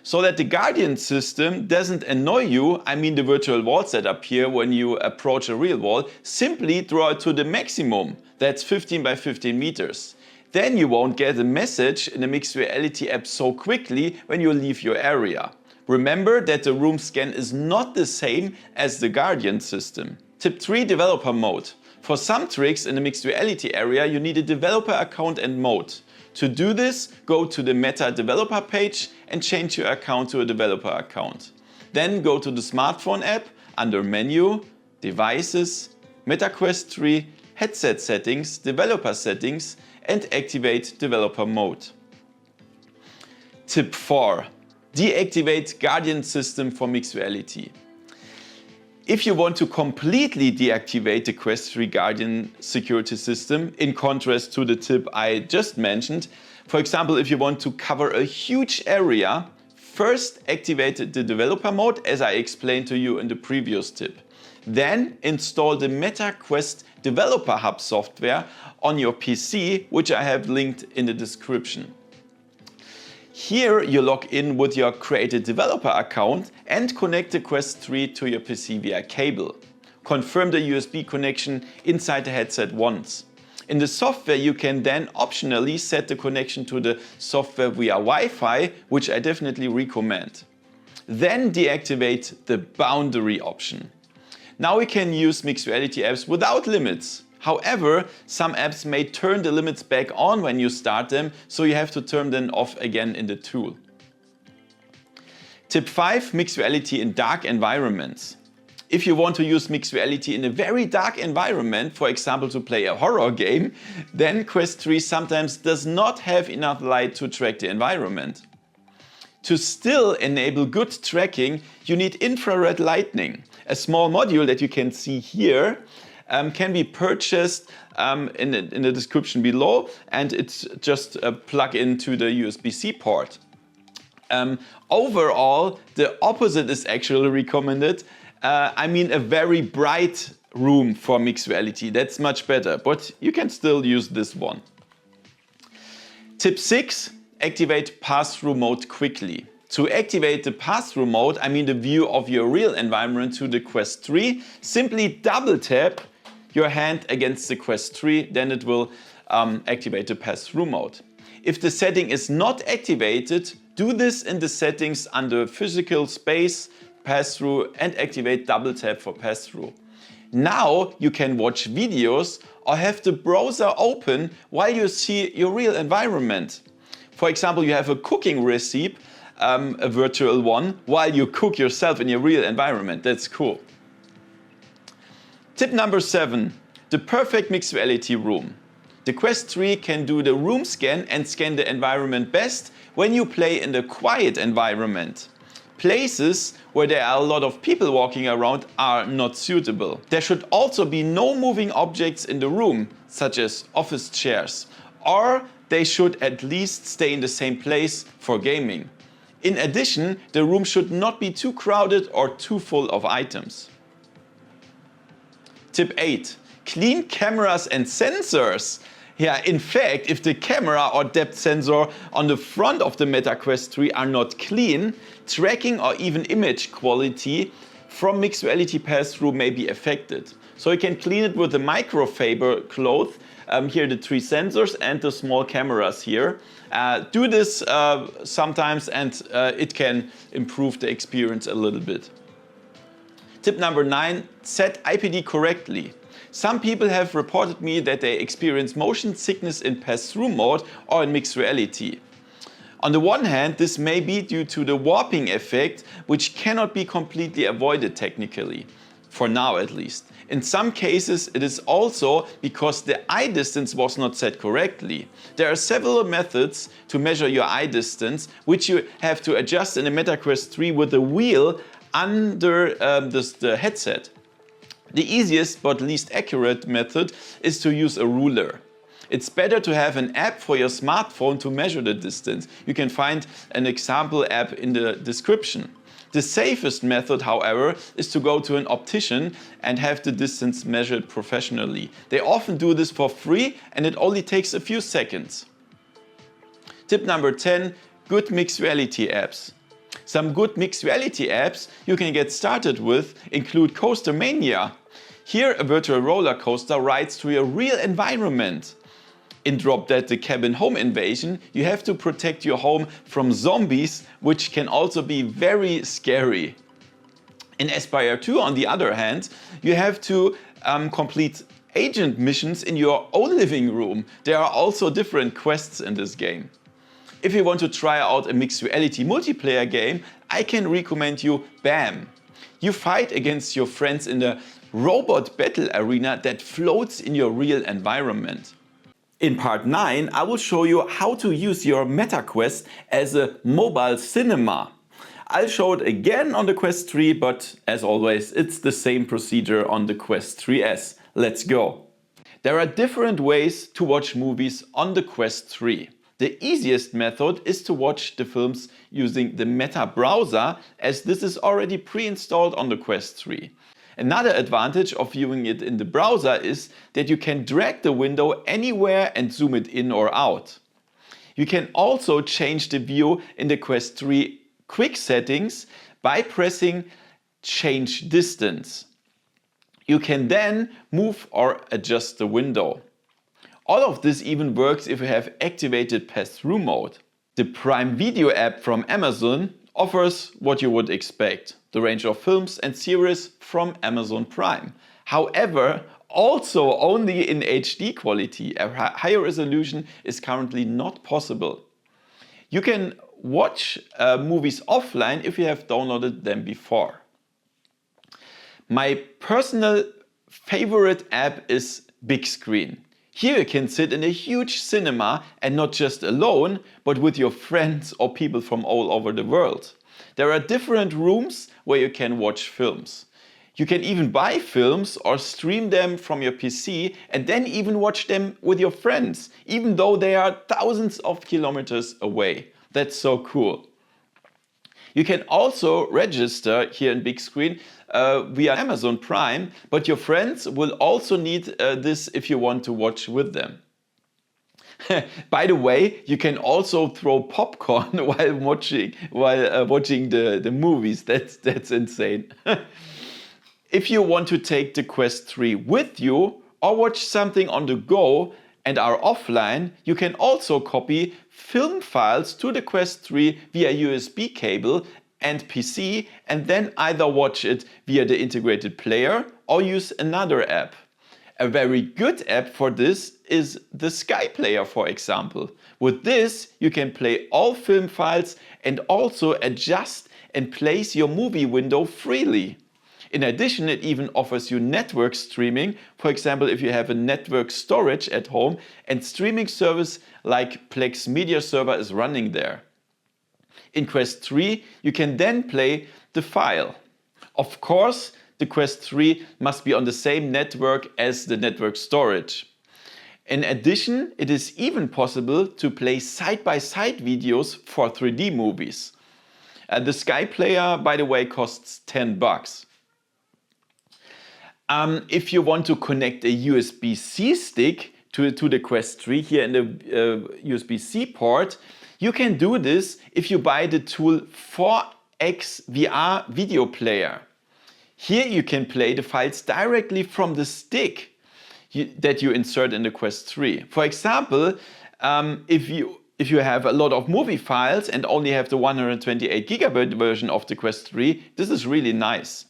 So that the Guardian system doesn't annoy you, I mean the virtual wall setup here when you approach a real wall, simply draw it to the maximum. That's 15 by 15 meters. Then you won't get a message in the mixed reality app so quickly when you leave your area. Remember that the room scan is not the same as the Guardian system. Tip 3: Developer mode. For some tricks in the mixed reality area, you need a developer account and mode. To do this, go to the Meta developer page and change your account to a developer account. Then go to the smartphone app under Menu, Devices, MetaQuest 3, Headset Settings, Developer Settings, and activate Developer Mode. Tip 4: Deactivate Guardian system for mixed reality. If you want to completely deactivate the Quest 3 Guardian security system, in contrast to the tip I just mentioned, for example, if you want to cover a huge area, first activate the developer mode as I explained to you in the previous tip. Then install the MetaQuest Developer Hub software on your PC, which I have linked in the description. Here you log in with your created developer account and connect the Quest 3 to your PCVR cable. Confirm the USB connection inside the headset once. In the software you can then optionally set the connection to the software via Wi-Fi, which I definitely recommend. Then deactivate the boundary option. Now we can use mixed reality apps without limits. However, some apps may turn the limits back on when you start them, so you have to turn them off again in the tool. Tip 5: Mixed reality in dark environments. If you want to use mixed reality in a very dark environment, for example to play a horror game, then Quest 3 sometimes does not have enough light to track the environment. To still enable good tracking, you need infrared lighting. A small module that you can see here can be purchased in the description below, and it's just a plug into the USB-C port. Overall, the opposite is actually recommended. I mean a very bright room for mixed reality. That's much better, but you can still use this one. Tip 6: Activate pass-through mode quickly. To activate the pass-through mode, I mean the view of your real environment to the Quest 3, simply double tap your hand against the Quest 3, then it will activate the pass-through mode. If the setting is not activated, do this in the settings under physical space, pass-through, and activate double tap for pass-through. Now you can watch videos or have the browser open while you see your real environment. For example, you have a cooking recipe, a virtual one, while you cook yourself in your real environment. That's cool. Tip number 7: the perfect mixed reality room. The Quest 3 can do the room scan and scan the environment best when you play in the quiet environment. Places where there are a lot of people walking around are not suitable. There should also be no moving objects in the room, such as office chairs, or they should at least stay in the same place for gaming. In addition, the room should not be too crowded or too full of items. Tip 8: clean cameras and sensors. Yeah, in fact, if the camera or depth sensor on the front of the MetaQuest 3 are not clean, tracking or even image quality from mixed reality pass-through may be affected. So you can clean it with a microfiber cloth. Here the 3 sensors and the small cameras here. Do this sometimes and it can improve the experience a little bit. Tip number 9: set IPD correctly. Some people have reported me that they experience motion sickness in pass-through mode or in mixed reality. On the one hand, this may be due to the warping effect, which cannot be completely avoided technically, for now at least. In some cases it is also because the eye distance was not set correctly. There are several methods to measure your eye distance, which you have to adjust in the MetaQuest 3 with the wheel under the headset. The easiest but least accurate method is to use a ruler. It's better to have an app for your smartphone to measure the distance. You can find an example app in the description. The safest method, however, is to go to an optician and have the distance measured professionally. They often do this for free and it only takes a few seconds. Tip number 10: good mixed reality apps. Some good mixed reality apps you can get started with include Coaster Mania. Here a virtual roller coaster rides through a real environment. In Drop Dead the Cabin Home Invasion, you have to protect your home from zombies, which can also be very scary. In Aspire 2, on the other hand, you have to complete agent missions in your own living room. There are also different quests in this game. If you want to try out a mixed reality multiplayer game, I can recommend you BAM! You fight against your friends in a robot battle arena that floats in your real environment. In part 9, I will show you how to use your MetaQuest as a mobile cinema. I'll show it again on the Quest 3, but as always, it's the same procedure on the Quest 3S. Let's go! There are different ways to watch movies on the Quest 3. The easiest method is to watch the films using the Meta browser, as this is already pre-installed on the Quest 3. Another advantage of viewing it in the browser is that you can drag the window anywhere and zoom it in or out. You can also change the view in the Quest 3 quick settings by pressing Change Distance. You can then move or adjust the window. All of this even works if you have activated pass-through mode. The Prime Video app from Amazon offers what you would expect, the range of films and series from Amazon Prime. However, also only in HD quality. A higher resolution is currently not possible. You can watch movies offline if you have downloaded them before. My personal favorite app is Big Screen. Here you can sit in a huge cinema and not just alone, but with your friends or people from all over the world. There are different rooms where you can watch films. You can even buy films or stream them from your PC and then even watch them with your friends, even though they are thousands of kilometers away. That's so cool. You can also register here in Big Screen via Amazon Prime, but your friends will also need this if you want to watch with them. By the way, you can also throw popcorn while watching the movies. That's insane. If you want to take the Quest 3 with you or watch something on the go and are offline, you can also copy film files to the Quest 3 via USB cable and PC and then either watch it via the integrated player or use another app. A very good app for this is the Sky Player, for example. With this, you can play all film files and also adjust and place your movie window freely. In addition, it even offers you network streaming, for example if you have a network storage at home and streaming service like Plex Media Server is running there. In Quest 3 you can then play the file. Of course, the Quest 3 must be on the same network as the network storage. In addition, it is even possible to play side-by-side videos for 3D movies. The Sky Player, by the way, costs $10. If you want to connect a USB-C stick to the Quest 3 here in the USB-C port, you can do this if you buy the tool 4X VR video player. Here you can play the files directly from the stick that you insert in the Quest 3. For example, if you have a lot of movie files and only have the 128 GB version of the Quest 3, this is really nice.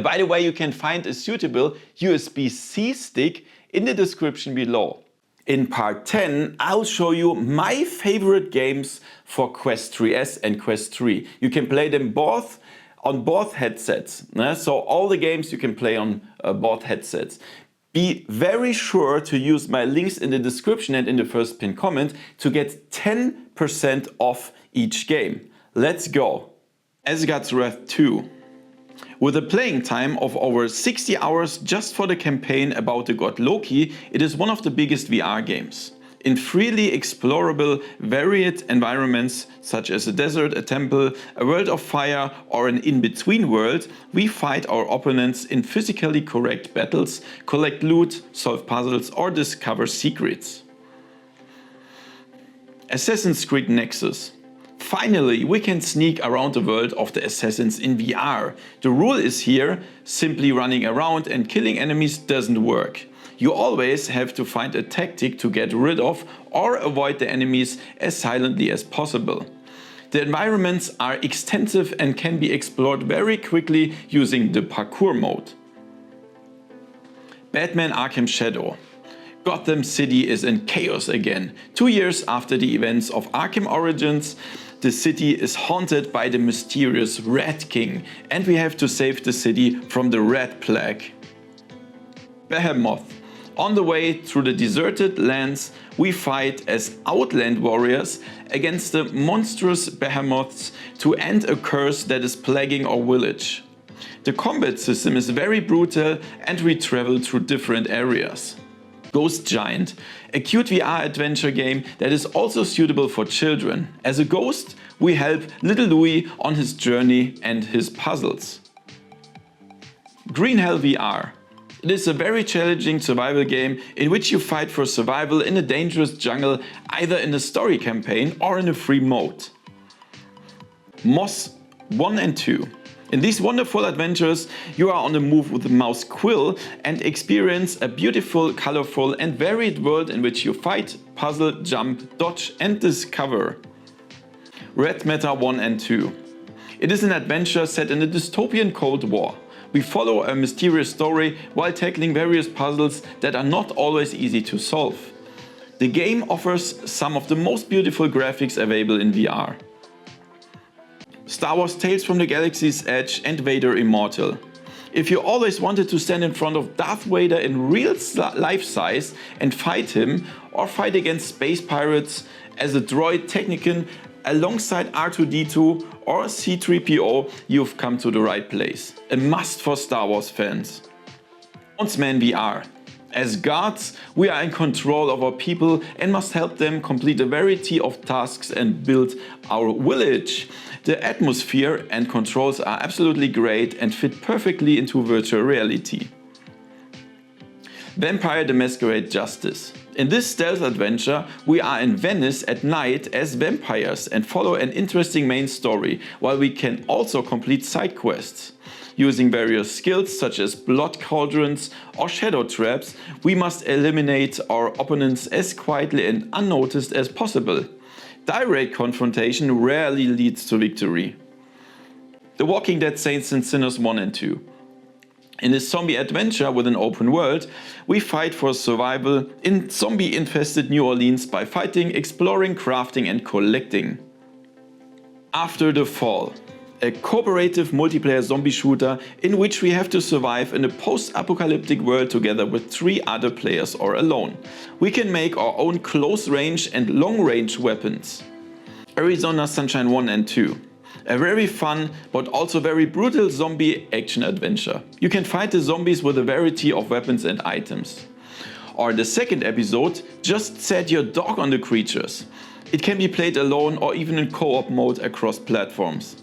By the way, you can find a suitable USB-C stick in the description below. In part 10, I'll show you my favorite games for Quest 3S and Quest 3. You can play them both on both headsets. So all the games you can play on both headsets. Be very sure to use my links in the description and in the first pinned comment to get 10% off each game. Let's go! Asgard's Wrath 2. With a playing time of over 60 hours just for the campaign about the god Loki, it is one of the biggest VR games. In freely explorable, varied environments such as a desert, a temple, a world of fire or an in-between world, we fight our opponents in physically correct battles, collect loot, solve puzzles or discover secrets. Assassin's Creed Nexus. Finally, we can sneak around the world of the assassins in VR. The rule is here, simply running around and killing enemies doesn't work. You always have to find a tactic to get rid of or avoid the enemies as silently as possible. The environments are extensive and can be explored very quickly using the parkour mode. Batman Arkham Shadow. Gotham City is in chaos again. 2 years after the events of Arkham Origins, the city is haunted by the mysterious Rat King, and we have to save the city from the Rat Plague. Behemoth. On the way through the deserted lands, we fight as outland warriors against the monstrous behemoths to end a curse that is plaguing our village. The combat system is very brutal and we travel through different areas. Ghost Giant, a cute VR adventure game that is also suitable for children. As a ghost, we help little Louis on his journey and his puzzles. Green Hell VR. It is a very challenging survival game in which you fight for survival in a dangerous jungle, either in a story campaign or in a free mode. Moss 1 and 2. In these wonderful adventures, you are on the move with the mouse Quill and experience a beautiful, colorful and varied world in which you fight, puzzle, jump, dodge and discover. Red Matter 1 and 2. It is an adventure set in a dystopian Cold War. We follow a mysterious story while tackling various puzzles that are not always easy to solve. The game offers some of the most beautiful graphics available in VR. Star Wars Tales from the Galaxy's Edge and Vader Immortal. If you always wanted to stand in front of Darth Vader in real life size and fight him, or fight against space pirates as a droid Technican alongside R2-D2 or C-3PO, you've come to the right place. A must for Star Wars fans. Houndsman VR. As guards, we are in control of our people and must help them complete a variety of tasks and build our village. The atmosphere and controls are absolutely great and fit perfectly into virtual reality. Vampire the Masquerade Justice. In this stealth adventure, we are in Venice at night as vampires and follow an interesting main story, while we can also complete side quests. Using various skills such as blood cauldrons or shadow traps, we must eliminate our opponents as quietly and unnoticed as possible. Direct confrontation rarely leads to victory. The Walking Dead Saints and Sinners 1 and 2. In this zombie adventure with an open world, we fight for survival in zombie-infested New Orleans by fighting, exploring, crafting and collecting. After the Fall. A cooperative multiplayer zombie shooter in which we have to survive in a post-apocalyptic world together with 3 other players or alone. We can make our own close-range and long-range weapons. Arizona Sunshine 1 and 2. A very fun but also very brutal zombie action adventure. You can fight the zombies with a variety of weapons and items. Or the second episode, just set your dog on the creatures. It can be played alone or even in co-op mode across platforms.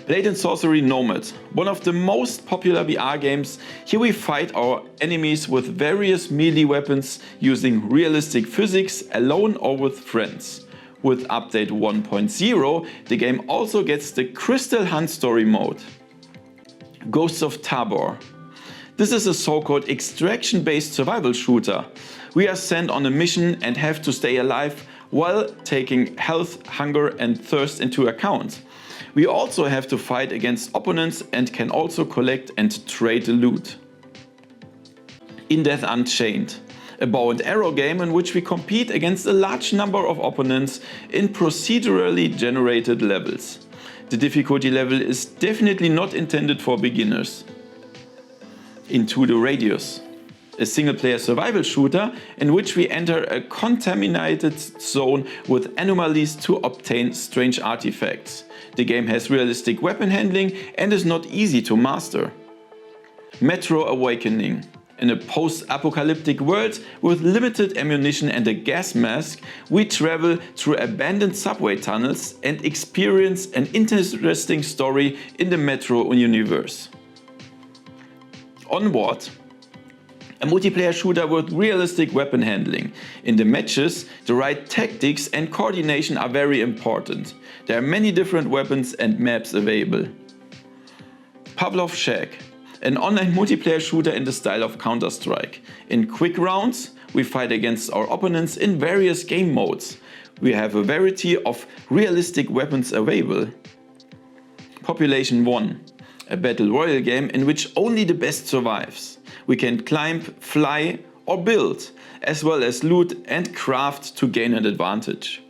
Blade and Sorcery Nomad, one of the most popular VR games. Here we fight our enemies with various melee weapons using realistic physics, alone or with friends. With update 1.0, the game also gets the Crystal Hunt story mode. Ghosts of Tabor. This is a so-called extraction-based survival shooter. We are sent on a mission and have to stay alive while taking health, hunger and thirst into account. We also have to fight against opponents and can also collect and trade the loot. In Death Unchained. A bow and arrow game in which we compete against a large number of opponents in procedurally generated levels. The difficulty level is definitely not intended for beginners. Into the Radius. A single-player survival shooter in which we enter a contaminated zone with anomalies to obtain strange artifacts. The game has realistic weapon handling and is not easy to master. Metro Awakening. In a post-apocalyptic world with limited ammunition and a gas mask, we travel through abandoned subway tunnels and experience an interesting story in the Metro universe. Onward. A multiplayer shooter with realistic weapon handling. In the matches, the right tactics and coordination are very important. There are many different weapons and maps available. Pavlov's Shack. an online multiplayer shooter in the style of Counter-Strike. In quick rounds, we fight against our opponents in various game modes. We have a variety of realistic weapons available. Population 1, a battle royale game in which only the best survives. We can climb, fly or build, as well as loot and craft to gain an advantage.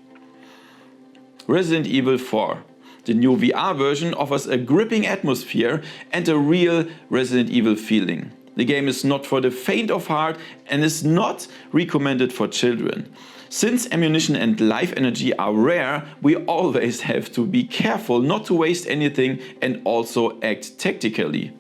Resident Evil 4. The new VR version offers a gripping atmosphere and a real Resident Evil feeling. The game is not for the faint of heart and is not recommended for children. Since ammunition and life energy are rare, we always have to be careful not to waste anything and also act tactically.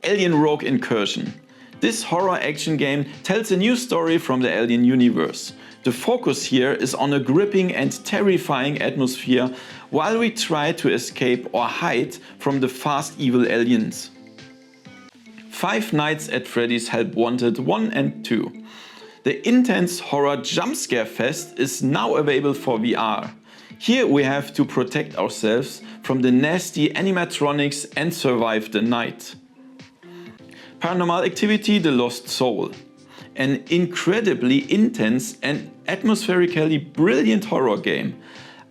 Alien Rogue Incursion. This horror action game tells a new story from the Alien universe. The focus here is on a gripping and terrifying atmosphere while we try to escape or hide from the fast evil aliens. Five Nights at Freddy's Help Wanted 1 and 2. The intense horror jumpscare fest is now available for VR. Here we have to protect ourselves from the nasty animatronics and survive the night. Paranormal Activity: The Lost Soul. An incredibly intense and atmospherically brilliant horror game.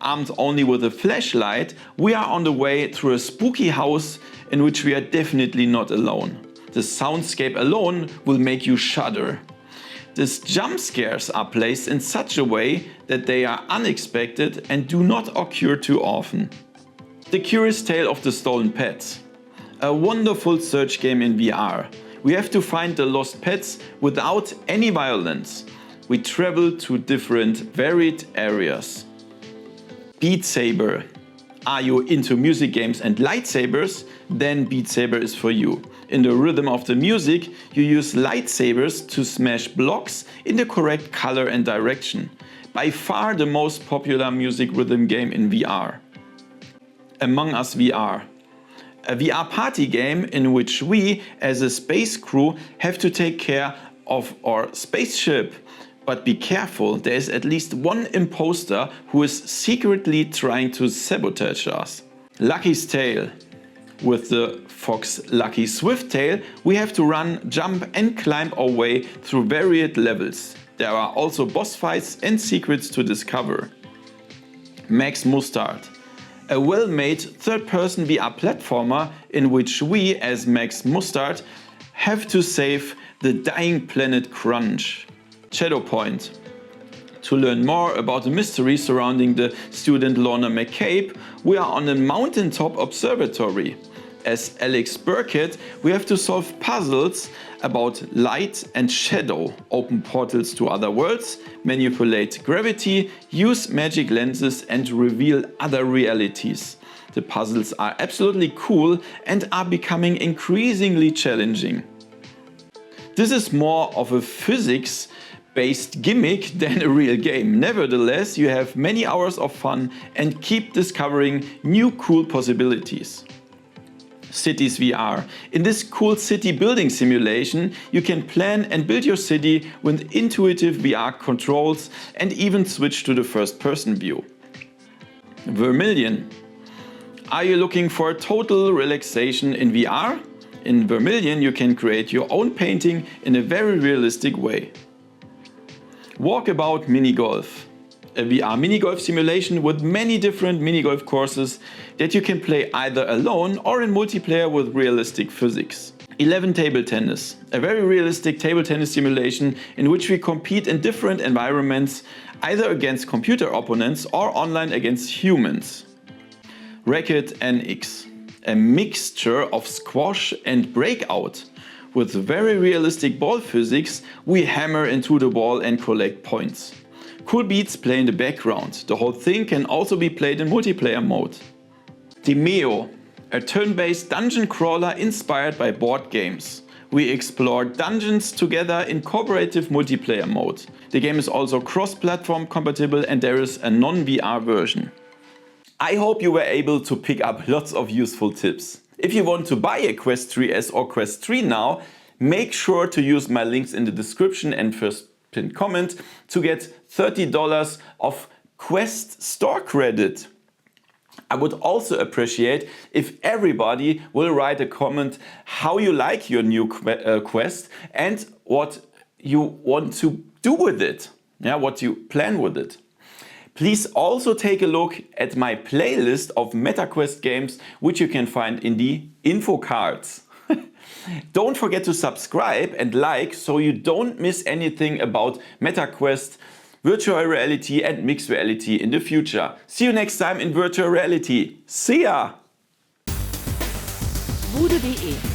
Armed only with a flashlight, we are on the way through a spooky house in which we are definitely not alone. The soundscape alone will make you shudder. These jump scares are placed in such a way that they are unexpected and do not occur too often. The Curious Tale of the Stolen Pets. A wonderful search game in VR. We have to find the lost pets without any violence. We travel to different varied areas. Beat Saber. Are you into music games and lightsabers? Then Beat Saber is for you. In the rhythm of the music, you use lightsabers to smash blocks in the correct color and direction. By far the most popular music rhythm game in VR. Among Us VR. A VR party game in which we, as a space crew, have to take care of our spaceship. But be careful, there is at least one imposter who is secretly trying to sabotage us. Lucky's Tale. With the fox Lucky Swifttail, we have to run, jump and climb our way through varied levels. There are also boss fights and secrets to discover. Max Mustard. A well-made third-person VR platformer in which we, as Max Mustard, have to save the dying planet Crunch. Shadowpoint. To learn more about the mystery surrounding the student Lorna McCabe, we are on a mountaintop observatory. As Alex Burkett, we have to solve puzzles about light and shadow, open portals to other worlds, manipulate gravity, use magic lenses and reveal other realities. The puzzles are absolutely cool and are becoming increasingly challenging. This is more of a physics-based gimmick than a real game. Nevertheless, you have many hours of fun and keep discovering new cool possibilities. Cities VR. In this cool city building simulation, you can plan and build your city with intuitive VR controls and even switch to the first-person view. Vermilion. Are you looking for total relaxation in VR? In Vermilion, you can create your own painting in a very realistic way. Walkabout Minigolf. A VR minigolf simulation with many different minigolf courses that you can play either alone or in multiplayer with realistic physics. 11 Table Tennis. A very realistic table tennis simulation in which we compete in different environments, either against computer opponents or online against humans. Racket NX. A mixture of squash and breakout. With very realistic ball physics, we hammer into the ball and collect points. Cool beats play in the background. The whole thing can also be played in multiplayer mode. Demeo, a turn-based dungeon crawler inspired by board games. We explore dungeons together in cooperative multiplayer mode. The game is also cross-platform compatible and there is a non-VR version. I hope you were able to pick up lots of useful tips. If you want to buy a Quest 3S or Quest 3 now, make sure to use my links in the description and first pinned comment to get $30 of Quest store credit. I would also appreciate if everybody will write a comment how you like your new Quest and what you want to do with it, what you plan with it. Please also take a look at my playlist of MetaQuest games, which you can find in the info cards. Don't forget to subscribe and like so you don't miss anything about MetaQuest, virtual reality and mixed reality in the future. See you next time in virtual reality. See ya! VoodooDE